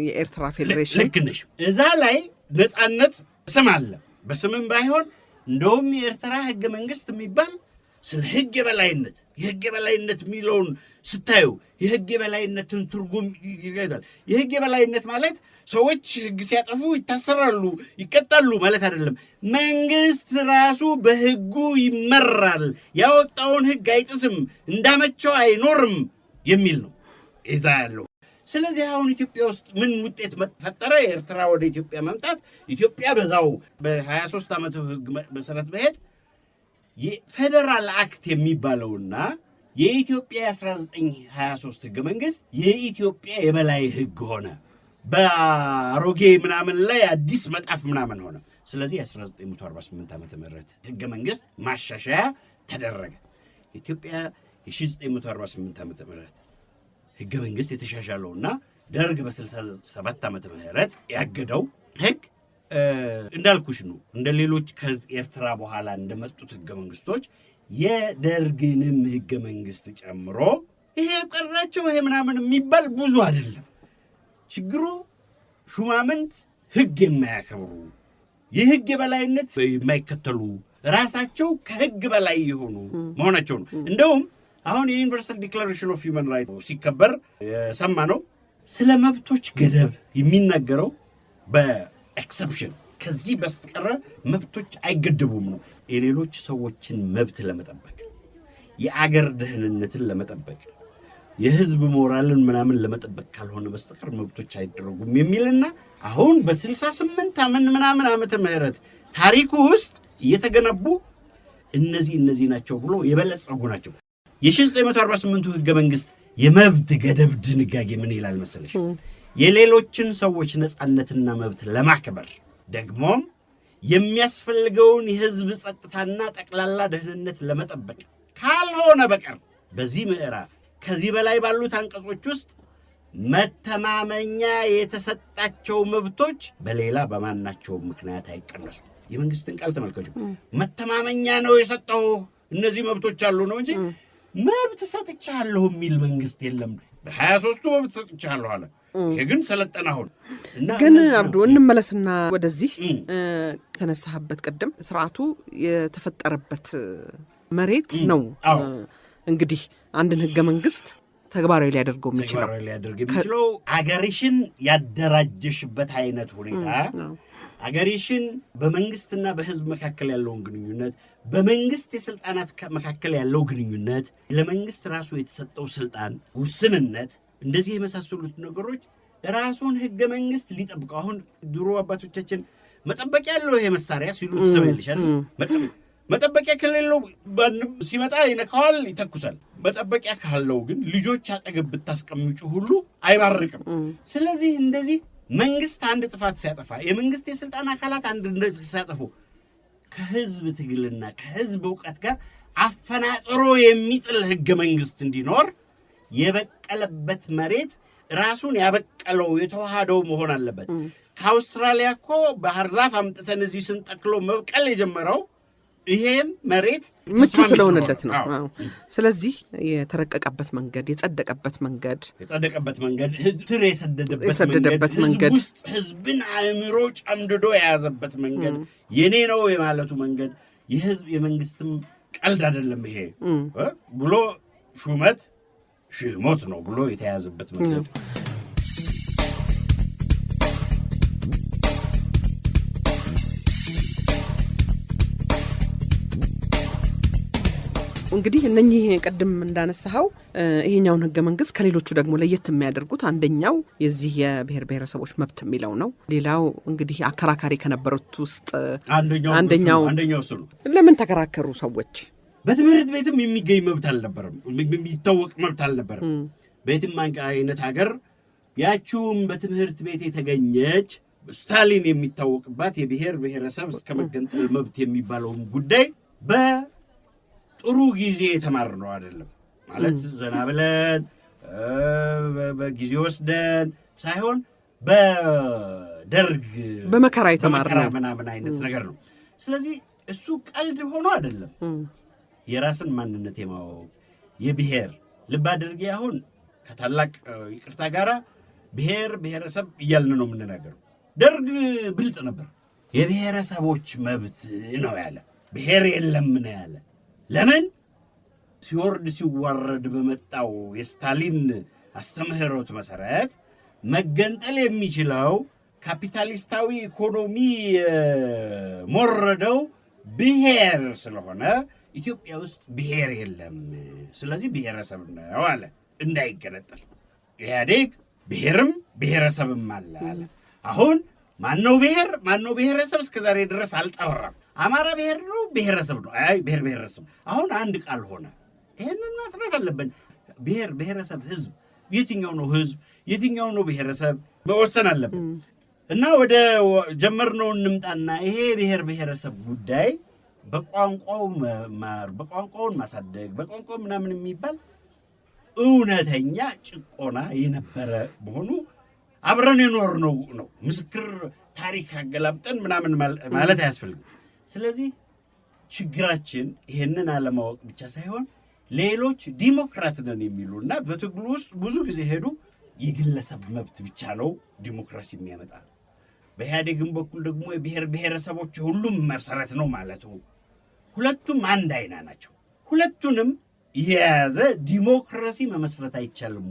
የኤርትራ ፌዴሬሽን። ልክ ነሽ። እዛ ላይ ነጻነት ስም አለ። በስምም ባይሆን እንደውም የኤርትራ ህገ መንግስት የሚባል ስለ ህግ የበላይነት የህግ የበላይነት የሚለውን ስታዩ የህግ የበላይነትን ትርጉም ይገዛል። የህግ የበላይነት ማለት ሰዎች ህግ ሲያጠፉ ይታሰራሉ፣ ይቀጣሉ ማለት አይደለም። መንግስት ራሱ በህጉ ይመራል፣ ያወጣውን ህግ አይጥስም፣ እንዳመቸው አይኖርም የሚል ነው እዛ ያለው። ስለዚህ አሁን ኢትዮጵያ ውስጥ ምን ውጤት ፈጠረ? የኤርትራ ወደ ኢትዮጵያ መምጣት፣ ኢትዮጵያ በዛው በ23 ዓመቱ ህግ መሰረት መሄድ፣ የፌዴራል አክት የሚባለውና የኢትዮጵያ 1923 ህገ መንግስት የኢትዮጵያ የበላይ ህግ ሆነ። በአሮጌ ምናምን ላይ አዲስ መጣፍ ምናምን ሆነ። ስለዚህ 1948 ዓመተ ምህረት ህገ መንግስት ማሻሻያ ተደረገ። ኢትዮጵያ የ1948 ዓመተ ምህረት ህገ መንግስት የተሻሻለውና ደርግ በ67 ዓመተ ምህረት ያገደው ህግ እንዳልኩሽ ነው። እንደ ሌሎች ከኤርትራ በኋላ እንደመጡት ህገ መንግስቶች የደርግንም ህገ መንግስት ጨምሮ ይሄ ቀራቸው ይሄ ምናምን የሚባል ብዙ አይደለም። ችግሩ ሹማምንት ህግ የማያከብሩ የህግ የበላይነት የማይከተሉ ራሳቸው ከህግ በላይ የሆኑ መሆናቸው ነው። እንደውም አሁን የዩኒቨርሳል ዲክላሬሽን ኦፍ ሂውማን ራይትስ ሲከበር የሰማ ነው ስለ መብቶች ገደብ የሚናገረው በኤክሰፕሽን ከዚህ በስተቀር መብቶች አይገደቡም ነው። የሌሎች ሰዎችን መብት ለመጠበቅ የአገር ደህንነትን ለመጠበቅ የህዝብ ሞራልን ምናምን ለመጠበቅ ካልሆነ በስተቀር መብቶች አይደረጉም የሚልና አሁን በ68 ምናምን ዓመተ ምህረት ታሪኩ ውስጥ እየተገነቡ እነዚህ ናቸው ብሎ የበለጸጉ ናቸው። የ1948ቱ ህገ መንግስት የመብት ገደብ ድንጋጌ ምን ይላል መሰለሽ? የሌሎችን ሰዎች ነጻነትና መብት ለማክበር ደግሞም የሚያስፈልገውን የህዝብ ጸጥታና ጠቅላላ ደህንነት ለመጠበቅ ካልሆነ በቀር በዚህ ምዕራፍ ከዚህ በላይ ባሉት አንቀጾች ውስጥ መተማመኛ የተሰጣቸው መብቶች በሌላ በማናቸው ምክንያት አይቀነሱ። የመንግስትን ቃል ተመልከቱ። መተማመኛ ነው የሰጠው እነዚህ መብቶች አሉ ነው እንጂ መብት ሰጥቻለሁ የሚል መንግስት የለም። 23ቱ መብት ሰጥቻለሁ አለ። ይሄ ግን ሰለጠነ። አሁን ግን አብዱ እንመለስና ወደዚህ ተነሳህበት ቅድም ስርዓቱ የተፈጠረበት መሬት ነው እንግዲህ አንድን ህገ መንግስት ተግባራዊ ሊያደርገው አገርሽን ያደራጀሽበት አይነት ሁኔታ አገርሽን በመንግስትና በህዝብ መካከል ያለውን ግንኙነት በመንግስት የስልጣናት መካከል ያለው ግንኙነት ለመንግስት ራሱ የተሰጠው ስልጣን ውስንነት እንደዚህ የመሳሰሉት ነገሮች ራሱን ህገ መንግስት ሊጠብቀው አሁን ድሮ አባቶቻችን መጠበቂያ ያለው ይሄ መሳሪያ ሲሉት ሰማይልሽ አይደል መጠበቂያ ከሌለው ሲመጣ ይነካዋል ይተኩሳል መጠበቂያ ካለው ግን ልጆች አጠገብ ብታስቀምጩ ሁሉ አይባርክም ስለዚህ እንደዚህ መንግስት አንድ ጥፋት ሲያጠፋ የመንግስት የስልጣን አካላት አንድ እንደዚህ ሲያጠፉ ከህዝብ ትግልና ከህዝብ ዕውቀት ጋር አፈናጥሮ የሚጥል ህገ መንግስት እንዲኖር የበቀለበት መሬት ራሱን ያበቀለው የተዋሃደው መሆን አለበት ከአውስትራሊያ እኮ ባህር ዛፍ አምጥተን እዚህ ስንጠቅሎ መብቀል የጀመረው ይሄም መሬት ምቹ ስለሆነለት ነው ስለዚህ የተረቀቀበት መንገድ የጸደቀበት መንገድ ስር የሰደደበት መንገድ ህዝብን አእምሮ ጨምድዶ የያዘበት መንገድ የኔ ነው የማለቱ መንገድ የህዝብ የመንግስትም ቀልድ አይደለም ይሄ ብሎ ሹመት ሽሞት ነው ብሎ የተያዘበት መንገድ እንግዲህ እነኚህ ቀደም እንዳነሳው ይሄኛውን ህገ መንግስት ከሌሎቹ ደግሞ ለየት የሚያደርጉት አንደኛው የዚህ የብሔር ብሔረሰቦች መብት የሚለው ነው ለሌላው እንግዲህ አከራካሪ ከነበሩት ውስጥ አንደኛው እሱ ነው ለምን ተከራከሩ ሰዎች በትምህርት ቤትም የሚገኝ መብት አልነበረም የሚታወቅ መብት አልነበረም በየትም አይነት ሀገር ያቺውም በትምህርት ቤት የተገኘች ስታሊን የሚታወቅባት የብሔር ብሔረሰብ እስከ መገንጠል መብት የሚባለው ጉዳይ በጥሩ ጊዜ የተማርነው አይደለም ማለት ዘና ብለን በጊዜ ወስደን ሳይሆን በደርግ በመከራ የተማርነው ምናምን አይነት ነገር ነው ስለዚህ እሱ ቀልድ ሆኖ አይደለም የራስን ማንነት የማወቅ የብሔር ልብ አድርጌ አሁን ከታላቅ ይቅርታ ጋራ ብሔር ብሔረሰብ እያልን ነው የምንናገረው ደርግ ብልጥ ነበር የብሔረሰቦች መብት ነው ያለ ብሔር የለም ነው ያለ ለምን ሲወርድ ሲዋረድ በመጣው የስታሊን አስተምህሮት መሰረት መገንጠል የሚችለው ካፒታሊስታዊ ኢኮኖሚ ሞረደው ብሔር ስለሆነ ኢትዮጵያ ውስጥ ብሔር የለም ስለዚህ ብሔረሰብ ነው አለ እንዳይገነጠል ኢህአዴግ ብሔርም ብሔረሰብም አለ አሁን ማነው ብሔር ማነው ብሔረሰብ እስከዛሬ ድረስ አልጠራም አማራ ብሔር ነው ብሔረሰብ ነው አይ ብሔር ብሔረሰብ አሁን አንድ ቃል ሆነ ይሄንን ማስረት አለብን ብሔር ብሔረሰብ ህዝብ የትኛው ነው ህዝብ የትኛው ነው ብሔረሰብ መወሰን አለብን እና ወደ ጀመርነው እንምጣና ይሄ ብሔር ብሔረሰብ ጉዳይ በቋንቋው በቋንቋውን ማሳደግ በቋንቋው ምናምን የሚባል እውነተኛ ጭቆና የነበረ መሆኑ አብረን የኖርነው ነው ምስክር ታሪክ አገላብጠን ምናምን ማለት አያስፈልግም ስለዚህ ችግራችን ይሄንን አለማወቅ ብቻ ሳይሆን ሌሎች ዲሞክራት ነን የሚሉና በትግሉ ውስጥ ብዙ ጊዜ ሄዱ የግለሰብ መብት ብቻ ነው ዲሞክራሲ የሚያመጣ በኢህአዴግም በኩል ደግሞ የብሔር ብሔረሰቦች ሁሉም መሰረት ነው ማለቱ ሁለቱም አንድ አይና ናቸው ሁለቱንም የያዘ ዲሞክራሲ መመስረት አይቻልም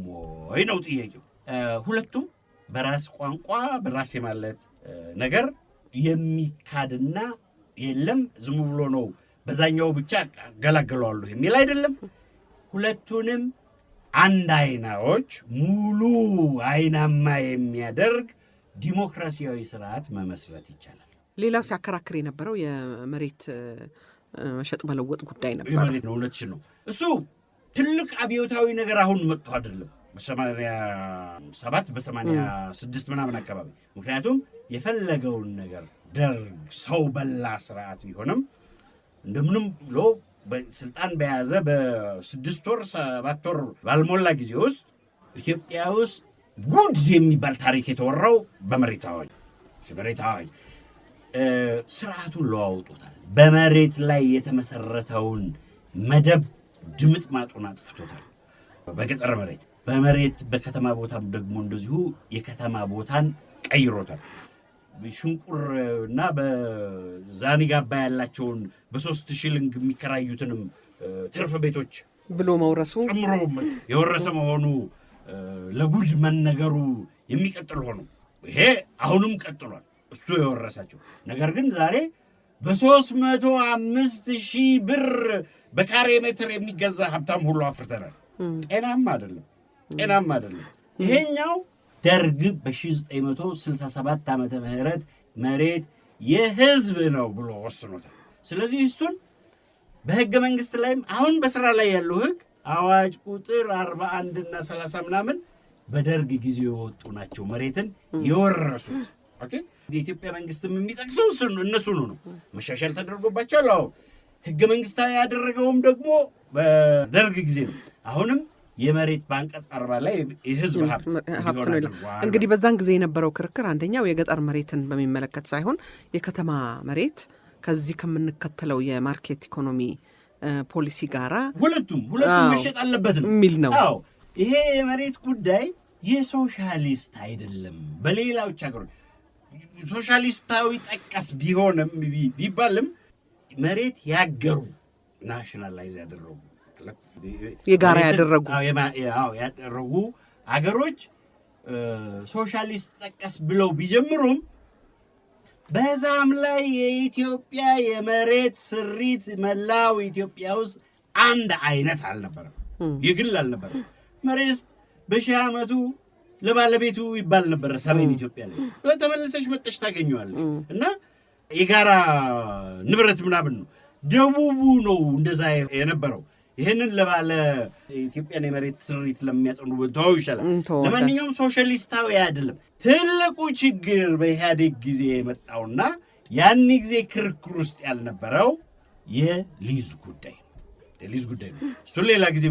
ወይ ነው ጥያቄው ሁለቱም በራስ ቋንቋ በራስ የማለት ነገር የሚካድና የለም ዝም ብሎ ነው በዛኛው ብቻ ገላገለዋለሁ የሚል አይደለም ሁለቱንም አንድ አይናዎች ሙሉ አይናማ የሚያደርግ ዲሞክራሲያዊ ስርዓት መመስረት ይቻላል ሌላው ሲያከራክር የነበረው የመሬት መሸጥ መለወጥ ጉዳይ ነበር የመሬት ነው እውነትሽ ነው እሱ ትልቅ አብዮታዊ ነገር አሁን መጥቶ አይደለም በ87 በ86 ምናምን አካባቢ ምክንያቱም የፈለገውን ነገር ደርግ ሰው በላ ስርዓት ቢሆንም እንደምንም ብሎ በስልጣን በያዘ በ6 ወር 7 ወር ባልሞላ ጊዜ ውስጥ ኢትዮጵያ ውስጥ ጉድ የሚባል ታሪክ የተወራው በመሬት አዋጅ የመሬት አዋጅ ስርዓቱን ለዋውጦታል በመሬት ላይ የተመሰረተውን መደብ ድምጥ ማጡን አጥፍቶታል። በገጠር መሬት በመሬት በከተማ ቦታም ደግሞ እንደዚሁ የከተማ ቦታን ቀይሮታል። ሽንቁርና በዛኒጋባ ያላቸውን በ3 ሺሊንግ የሚከራዩትንም ትርፍ ቤቶች ብሎ መውረሱ ጨምሮ የወረሰ መሆኑ ለጉድ መነገሩ የሚቀጥል ሆኖ ይሄ አሁንም ቀጥሏል እሱ የወረሳቸው። ነገር ግን ዛሬ በ305,000 ብር በካሬ ሜትር የሚገዛ ሀብታም ሁሉ አፍርተናል። ጤናማ አይደለም። ይሄኛው ደርግ በ1967 ዓመተ ምህረት መሬት የህዝብ ነው ብሎ ወስኖታል። ስለዚህ እሱን በህገ መንግስት ላይም አሁን በስራ ላይ ያለው ህግ አዋጅ ቁጥር 41 እና 30 ምናምን በደርግ ጊዜ የወጡ ናቸው መሬትን የወረሱት። ኦኬ የኢትዮጵያ መንግስትም የሚጠቅሰው እነሱ ነው። መሻሻል ተደርጎባቸዋል። አዎ ህገ መንግስታዊ ያደረገውም ደግሞ በደርግ ጊዜ ነው። አሁንም የመሬት ባንቀጽ 40 ላይ የህዝብ ሀብት ነው ይላል። እንግዲህ በዛን ጊዜ የነበረው ክርክር አንደኛው የገጠር መሬትን በሚመለከት ሳይሆን የከተማ መሬት ከዚህ ከምንከተለው የማርኬት ኢኮኖሚ ፖሊሲ ጋራ ሁለቱም መሸጥ አለበት የሚል ነው። አዎ ይሄ የመሬት ጉዳይ የሶሻሊስት አይደለም። በሌላዎች ሀገሮች ሶሻሊስታዊ ጠቀስ ቢባልም መሬት ያገሩ ናሽናላይዝ ያደረጉ የጋራ ያደረጉ አገሮች ሶሻሊስት ጠቀስ ብለው ቢጀምሩም በዛም ላይ የኢትዮጵያ የመሬት ስሪት መላው ኢትዮጵያ ውስጥ አንድ አይነት አልነበረም፣ የግል አልነበረም። መሬት በሺህ ዓመቱ ለባለቤቱ ይባል ነበር። ሰሜን ኢትዮጵያ ላይ ተመልሰሽ መጥተሽ ታገኘዋለሽ እና የጋራ ንብረት ምናምን ነው። ደቡቡ ነው እንደዛ የነበረው። ይህንን ለባለ ኢትዮጵያን የመሬት ስሪት ለሚያጸኑ ተወው ይሻላል። ለማንኛውም ሶሻሊስታዊ አይደለም። ትልቁ ችግር በኢህአዴግ ጊዜ የመጣውና ያን ጊዜ ክርክር ውስጥ ያልነበረው የሊዝ ጉዳይ ነው። እሱ ሌላ ጊዜ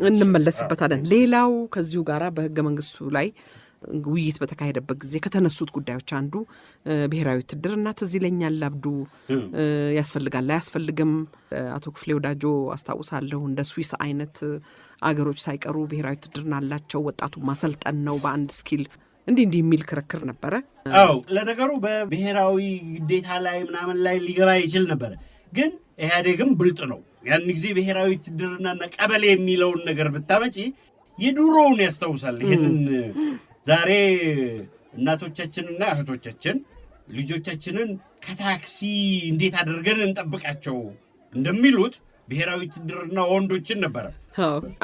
እንመለስበታለን። ሌላው ከዚሁ ጋራ በህገ መንግስቱ ላይ ውይይት በተካሄደበት ጊዜ ከተነሱት ጉዳዮች አንዱ ብሔራዊ ውትድርና ትዝ ይለኛል። አብዱ ያስፈልጋል አያስፈልግም? አቶ ክፍሌ ወዳጆ አስታውሳለሁ እንደ ስዊስ አይነት አገሮች ሳይቀሩ ብሔራዊ ውትድርና አላቸው። ወጣቱ ማሰልጠን ነው በአንድ ስኪል እንዲህ የሚል ክርክር ነበረ። አዎ ለነገሩ በብሔራዊ ግዴታ ላይ ምናምን ላይ ሊገባ ይችል ነበረ። ግን ኢህአዴግም ብልጥ ነው። ያን ጊዜ ብሔራዊ ውትድርናና ቀበሌ የሚለውን ነገር ብታመጪ የድሮውን ያስታውሳል። ይሄንን ዛሬ እናቶቻችንና እህቶቻችን ልጆቻችንን ከታክሲ እንዴት አድርገን እንጠብቃቸው እንደሚሉት ብሔራዊ ውትድርና ወንዶችን ነበረ።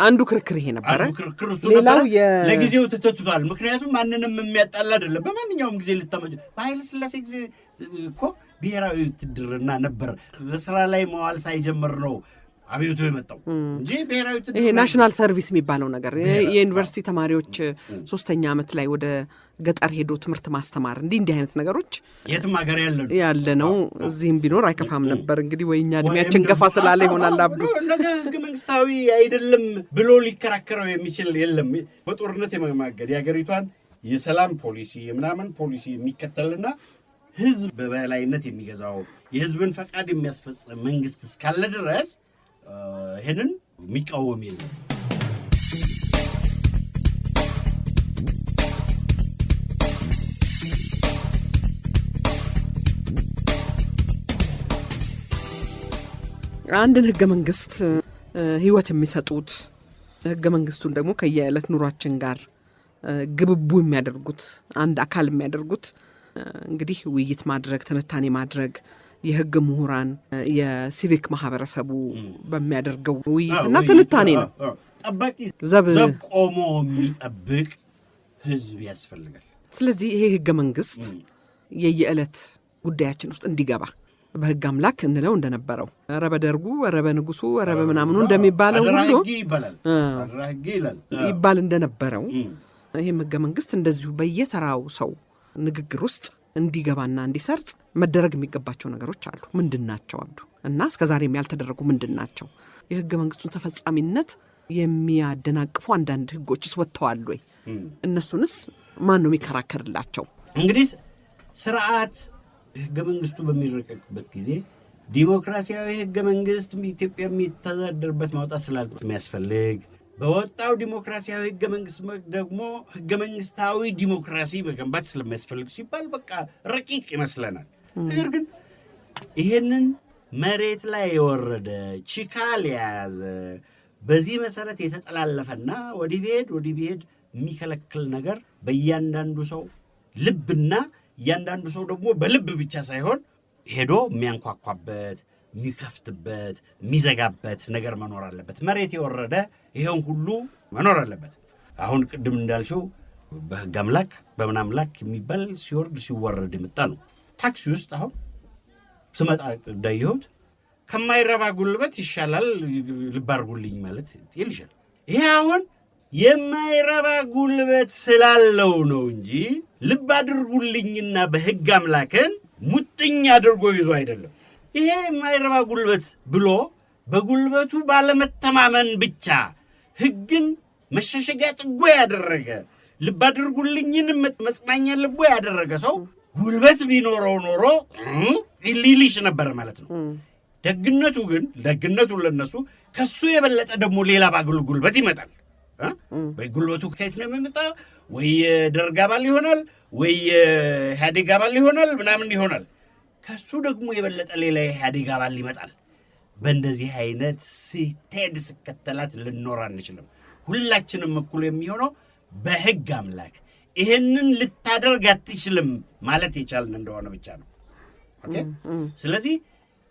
አንዱ ክርክር ይሄ ነበረ። ክርክር እሱ ነበረ። ለጊዜው ተተቱታል። ምክንያቱም ማንንም የሚያጣላ አይደለም። በማንኛውም ጊዜ ልታመጪ በኃይለ ሥላሴ ጊዜ እኮ ብሔራዊ ውትድርና ነበር። በስራ ላይ መዋል ሳይጀምር ነው አብዮቱ የመጣው እንጂ ብሔራዊ ውትድርና ይሄ ናሽናል ሰርቪስ የሚባለው ነገር የዩኒቨርሲቲ ተማሪዎች 3ኛ ዓመት ላይ ወደ ገጠር ሄዶ ትምህርት ማስተማር እንዲህ አይነት ነገሮች የትም ሀገር ያለ ነው። እዚህም ቢኖር አይከፋም ነበር። እንግዲህ ወይኛ እድሜያችን ገፋ ስላለ ይሆናል። አብዱ ነገ ህገ መንግስታዊ አይደለም ብሎ ሊከራከረው የሚችል የለም። በጦርነት የመማገድ የሀገሪቷን የሰላም ፖሊሲ የምናምን ፖሊሲ የሚከተልና ህዝብ በበላይነት የሚገዛው የህዝብን ፈቃድ የሚያስፈጽም መንግስት እስካለ ድረስ ይሄንን የሚቃወም የለም። አንድን ህገ መንግስት ህይወት የሚሰጡት ህገ መንግስቱን ደግሞ ከየዕለት ኑሯችን ጋር ግብቡ የሚያደርጉት አንድ አካል የሚያደርጉት እንግዲህ ውይይት ማድረግ፣ ትንታኔ ማድረግ የህግ ምሁራን የሲቪክ ማህበረሰቡ በሚያደርገው ውይይትና ትንታኔ ነው። ጠባቂ ዘብ ቆሞ የሚጠብቅ ህዝብ ያስፈልጋል። ስለዚህ ይሄ ህገ መንግስት የየዕለት ጉዳያችን ውስጥ እንዲገባ በህግ አምላክ እንለው እንደነበረው ኧረ በደርጉ ኧረ በንጉሱ ኧረ በምናምኑ እንደሚባለው ሁሉ ይባል እንደነበረው ይሄም ህገ መንግስት እንደዚሁ በየተራው ሰው ንግግር ውስጥ እንዲገባና እንዲሰርጽ መደረግ የሚገባቸው ነገሮች አሉ። ምንድናቸው አብዱ? እና እስከዛሬም ያልተደረጉ ምንድናቸው? የህገ መንግስቱን ተፈጻሚነት የሚያደናቅፉ አንዳንድ ህጎችስ ወጥተዋል ወይ? እነሱንስ ማን ነው የሚከራከርላቸው? እንግዲህ ስርዓት ህገ መንግስቱ በሚረቀቅበት ጊዜ ዲሞክራሲያዊ ህገ መንግስት ኢትዮጵያ የሚተዳደርበት ማውጣት ስለሚያስፈልግ በወጣው ዲሞክራሲያዊ ህገ መንግስት ደግሞ ህገ መንግስታዊ ዲሞክራሲ መገንባት ስለሚያስፈልግ ሲባል በቃ ረቂቅ ይመስለናል። ነገር ግን ይሄንን መሬት ላይ የወረደ ችካል የያዘ በዚህ መሰረት የተጠላለፈና ወዲህ ቢሄድ የሚከለክል ነገር በእያንዳንዱ ሰው ልብና እያንዳንዱ ሰው ደግሞ በልብ ብቻ ሳይሆን ሄዶ የሚያንኳኳበት የሚከፍትበት የሚዘጋበት ነገር መኖር አለበት። መሬት የወረደ ይሄን ሁሉ መኖር አለበት። አሁን ቅድም እንዳልሽው በህግ አምላክ በምን አምላክ የሚባል ሲወርድ ሲወረድ የመጣ ነው። ታክሲ ውስጥ አሁን ስመጣ እንዳየሁት ከማይረባ ጉልበት ይሻላል ልብ አድርጉልኝ ማለት ይልሻል። ይሄ አሁን የማይረባ ጉልበት ስላለው ነው እንጂ ልብ አድርጉልኝና በህግ አምላክን ሙጥኝ አድርጎ ይዞ አይደለም። ይሄ የማይረባ ጉልበት ብሎ በጉልበቱ ባለመተማመን ብቻ ህግን መሸሸጊያ ጥጎ ያደረገ ልብ አድርጉልኝን መጽናኛ ልቦ ያደረገ ሰው ጉልበት ቢኖረው ኖሮ ሊልሽ ነበር ማለት ነው። ደግነቱ ለነሱ ከሱ የበለጠ ደግሞ ሌላ ባግል ጉልበት ይመጣል። ወይ ጉልበቱ ከየት ነው የሚመጣ? ወይ የደርግ አባል ይሆናል፣ ወይ የኢህአዴግ አባል ይሆናል፣ ምናምን ይሆናል። ከሱ ደግሞ የበለጠ ሌላ የኢህአዴግ አባል ይመጣል። በእንደዚህ አይነት ሲቴድ ስከተላት ልኖር አንችልም። ሁላችንም እኩል የሚሆነው በህግ አምላክ ይሄንን ልታደርግ አትችልም ማለት የቻልን እንደሆነ ብቻ ነው። ኦኬ። ስለዚህ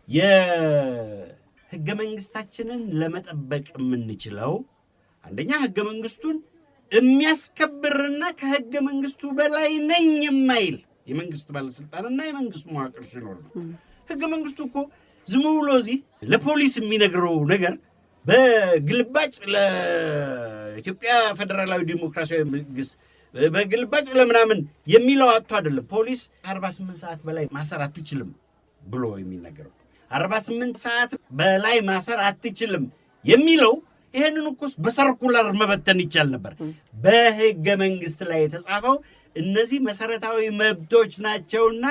የህገ መንግስታችንን ለመጠበቅ የምንችለው አንደኛ ህገ መንግስቱን የሚያስከብርና ከህገ መንግስቱ በላይ ነኝ የማይል የመንግስት ባለስልጣንና የመንግስት መዋቅር ሲኖር ነው። ህገ መንግስቱ እኮ ዝም ብሎ እዚህ ለፖሊስ የሚነግረው ነገር በግልባጭ ለኢትዮጵያ ፌደራላዊ ዲሞክራሲያዊ መንግስት በግልባጭ ለምናምን የሚለው አጥቶ አይደለም። ፖሊስ 48 ሰዓት በላይ ማሰር አትችልም ብሎ የሚነገረው 48 ሰዓት በላይ ማሰር አትችልም የሚለው ይሄንን እኮ በሰርኩላር መበተን ይቻል ነበር። በህገ መንግስት ላይ የተጻፈው እነዚህ መሰረታዊ መብቶች ናቸውና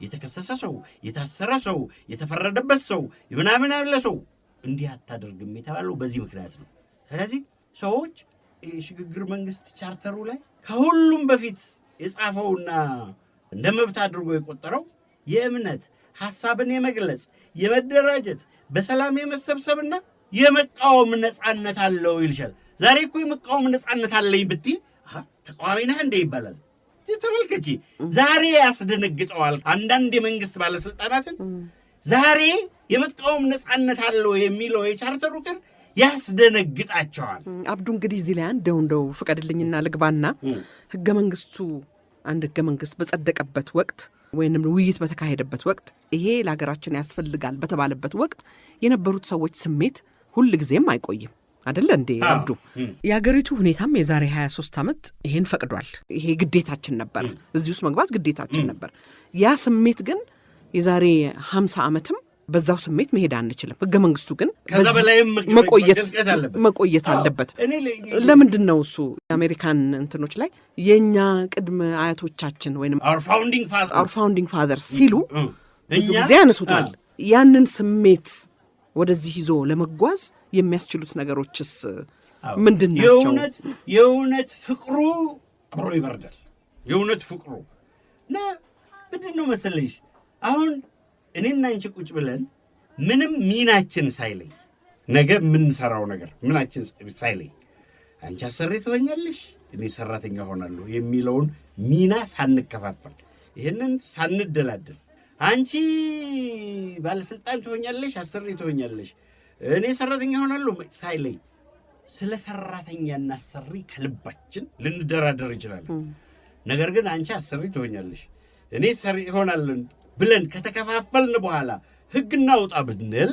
የተከሰሰ ሰው፣ የታሰረ ሰው፣ የተፈረደበት ሰው ምናምን ያለ ሰው እንዲህ አታደርግም የተባለው በዚህ ምክንያት ነው። ስለዚህ ሰዎች የሽግግር መንግስት ቻርተሩ ላይ ከሁሉም በፊት የጻፈውና እንደ መብት አድርጎ የቆጠረው የእምነት ሐሳብን የመግለጽ የመደራጀት በሰላም የመሰብሰብና የመቃወም ነጻነት አለው ይልሻል። ዛሬ እኮ የመቃወም ነጻነት አለኝ ብትይ ተቃዋሚ ነህ እንደ ይባላል። ተመልከቺ፣ ዛሬ ያስደነግጠዋል አንዳንድ የመንግስት ባለስልጣናትን። ዛሬ የመቃወም ነጻነት አለው የሚለው የቻርተሩ ቀን ያስደነግጣቸዋል። አብዱ እንግዲህ እዚህ ላይ እንደው ፍቀድልኝና ልግባና ህገ መንግስቱ አንድ ህገ መንግስት በጸደቀበት ወቅት ወይንም ውይይት በተካሄደበት ወቅት ይሄ ለሀገራችን ያስፈልጋል በተባለበት ወቅት የነበሩት ሰዎች ስሜት ሁሉ ጊዜም አይቆይም አይደል እንዴ አብዱ? የሀገሪቱ ሁኔታም የዛሬ 23 ዓመት ይሄን ፈቅዷል። ይሄ ግዴታችን ነበር፣ እዚህ ውስጥ መግባት ግዴታችን ነበር። ያ ስሜት ግን የዛሬ 50 ዓመትም በዛው ስሜት መሄድ አንችልም። ህገ መንግስቱ ግን ከዛ በላይም መቆየት አለበት። ለምንድን ነው እሱ የአሜሪካን እንትኖች ላይ የኛ ቅድመ አያቶቻችን ወይንም our founding fathers ሲሉ ብዙ ጊዜ ያነሱታል። ያንን ስሜት ወደዚህ ይዞ ለመጓዝ የሚያስችሉት ነገሮችስ ምንድን ናቸው? የእውነት ፍቅሩ አብሮ ይበርዳል። የእውነት ፍቅሩ እና ምንድን ነው መሰለሽ አሁን እኔና አንቺ ቁጭ ብለን ምንም ሚናችን ሳይለይ ነገ የምንሰራው ነገር ምናችን ሳይለይ አንቺ አሰሪ ትሆኛለሽ፣ እኔ ሰራተኛ ሆናለሁ የሚለውን ሚና ሳንከፋፈል ይሄንን ሳንደላደል አንቺ ባለስልጣን ትሆኛለሽ፣ አሰሪ ትሆኛለሽ፣ እኔ ሰራተኛ ሆናለሁ ሳይለይ ስለ ሰራተኛና አሰሪ ከልባችን ልንደራደር እንችላለን። ነገር ግን አንቺ አሰሪ ትሆኛለሽ፣ እኔ ሰሪ ሆናለሁ ብለን ከተከፋፈልን በኋላ ህግ እናውጣ ብንል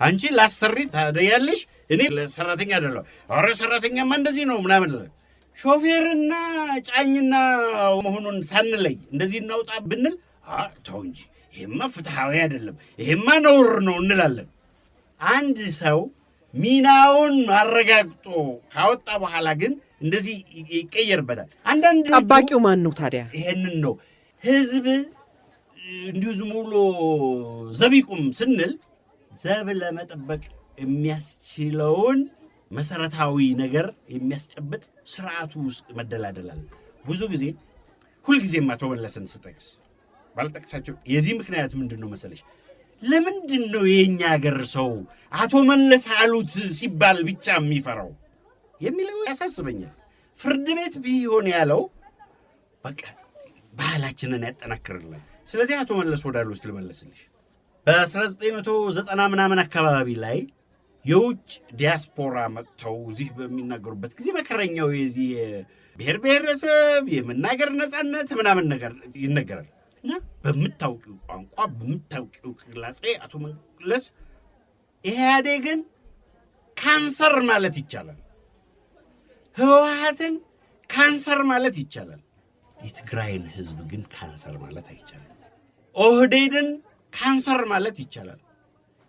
አንቺ ላሰሪ ታደያለሽ፣ እኔ ለሰራተኛ አይደለሁ። አረ ሰራተኛማ እንደዚህ ነው ምናምን ሾፌርና ጫኝና መሆኑን ሳንለይ እንደዚህ እናውጣ ብንል ተው እንጂ ይሄማ ፍትሃዊ አይደለም፣ ይሄማ ነውር ነው እንላለን። አንድ ሰው ሚናውን አረጋግጦ ካወጣ በኋላ ግን እንደዚህ ይቀየርበታል። አንዳንድ ጠባቂው ማን ነው ታዲያ? ይሄንን ነው ህዝብ እንዲሁ ዝም ብሎ ዘቢቁም ስንል ዘብ ለመጠበቅ የሚያስችለውን መሰረታዊ ነገር የሚያስጨብጥ ስርዓቱ ውስጥ መደላደል አለ። ብዙ ጊዜ ሁልጊዜም አቶ መለስን ስጠቅስ ባልጠቅሳቸው የዚህ ምክንያት ምንድን ነው መሰለሽ? ለምንድን ነው የእኛ ሀገር ሰው አቶ መለስ አሉት ሲባል ብቻ የሚፈራው የሚለው ያሳስበኛል። ፍርድ ቤት ቢሆን ያለው በቃ ባህላችንን ያጠናክርልን። ስለዚህ አቶ መለስ ወዳሉት ልመለስልሽ። በ1990 ምናምን አካባቢ ላይ የውጭ ዲያስፖራ መጥተው እዚህ በሚናገሩበት ጊዜ መከረኛው የዚህ ብሔር ብሔረሰብ የመናገር ነፃነት ምናምን ነገር ይነገራል እና በምታውቂው ቋንቋ በምታውቂው ቅላጼ አቶ መለስ ኢህአዴግን ካንሰር ማለት ይቻላል፣ ህወሓትን ካንሰር ማለት ይቻላል፣ የትግራይን ህዝብ ግን ካንሰር ማለት አይቻልም። ኦህዴድን ካንሰር ማለት ይቻላል፣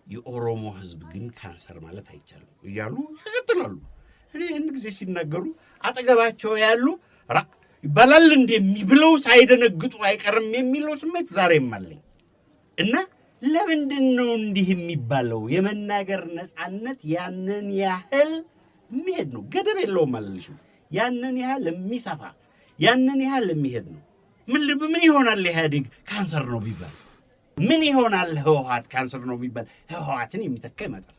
የኦሮሞ ህዝብ ግን ካንሰር ማለት አይቻልም እያሉ ይቀጥላሉ። እኔ ይህን ጊዜ ሲናገሩ አጠገባቸው ያሉ ይባላል እንደሚብለው ሳይደነግጡ አይቀርም የሚለው ስሜት ዛሬም አለኝ እና ለምንድን ነው እንዲህ የሚባለው? የመናገር ነፃነት ያንን ያህል የሚሄድ ነው፣ ገደብ የለውም አልልሽም። ያንን ያህል የሚሰፋ ያንን ያህል የሚሄድ ነው። ምን ይሆናል ኢህአዴግ ካንሰር ነው ቢባል? ምን ይሆናል ህወሓት ካንሰር ነው ቢባል? ህወሓትን የሚተካ ይመጣል።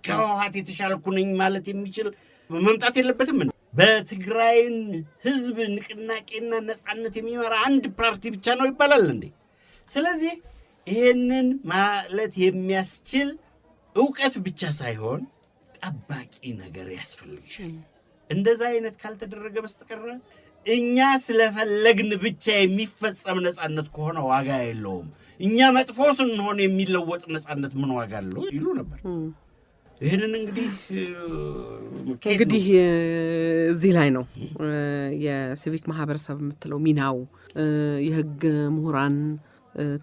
ከህወሓት የተሻልኩ ነኝ ማለት የሚችል መምጣት የለበትም። በትግራይን ህዝብ ንቅናቄና ነፃነት የሚመራ አንድ ፓርቲ ብቻ ነው ይባላል እንዴ? ስለዚህ ይሄንን ማለት የሚያስችል ዕውቀት ብቻ ሳይሆን ጠባቂ ነገር ያስፈልግሻል። እንደዛ አይነት ካልተደረገ በስተቀር እኛ ስለፈለግን ብቻ የሚፈጸም ነፃነት ከሆነ ዋጋ የለውም። እኛ መጥፎ ስንሆን የሚለወጥ ነፃነት ምን ዋጋ አለው ይሉ ነበር። ይህንን እንግዲህ እዚህ ላይ ነው የሲቪክ ማህበረሰብ የምትለው ሚናው፣ የህግ ምሁራን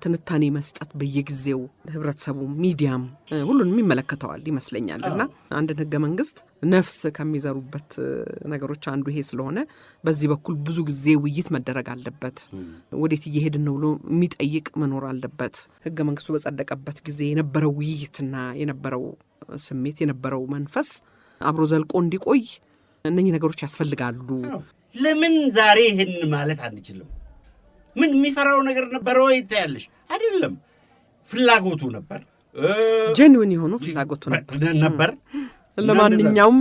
ትንታኔ መስጠት በየጊዜው ህብረተሰቡ ሚዲያም ሁሉንም ይመለከተዋል ይመስለኛል። እና አንድን ህገ መንግስት ነፍስ ከሚዘሩበት ነገሮች አንዱ ይሄ ስለሆነ በዚህ በኩል ብዙ ጊዜ ውይይት መደረግ አለበት። ወዴት እየሄድን ነው ብሎ የሚጠይቅ መኖር አለበት። ህገ መንግስቱ በጸደቀበት ጊዜ የነበረው ውይይትና የነበረው ስሜት የነበረው መንፈስ አብሮ ዘልቆ እንዲቆይ እነኚህ ነገሮች ያስፈልጋሉ። ለምን ዛሬ ይህን ማለት አንችልም? ምን የሚፈራው ነገር ነበረ ወይ ታያለሽ? አይደለም፣ ፍላጎቱ ነበር፣ ጄንዊን የሆኑ ፍላጎቱ ነበር። ለማንኛውም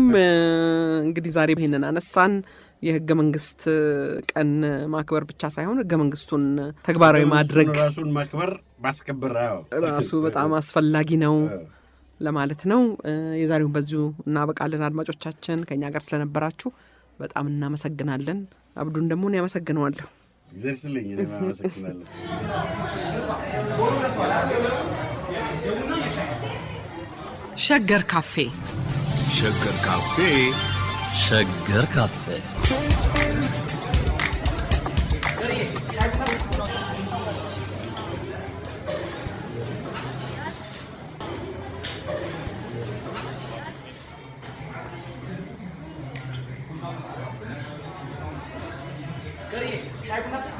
እንግዲህ ዛሬ ይሄንን አነሳን። የህገ መንግስት ቀን ማክበር ብቻ ሳይሆን ህገ መንግስቱን ተግባራዊ ማድረግ ራሱን ማክበር ማስከበር ራሱ በጣም አስፈላጊ ነው ለማለት ነው። የዛሬውን በዚሁ እናበቃለን። አድማጮቻችን ከኛ ጋር ስለነበራችሁ በጣም እናመሰግናለን። አብዱን ደግሞ እኔ አመሰግነዋለሁ። እግዚአብሔር ይስጥልኝ። እኔ አመሰግናለሁ። ሸገር ካፌ ሸገር ካፌ ሸገር ካፌ Shaykh Nasr,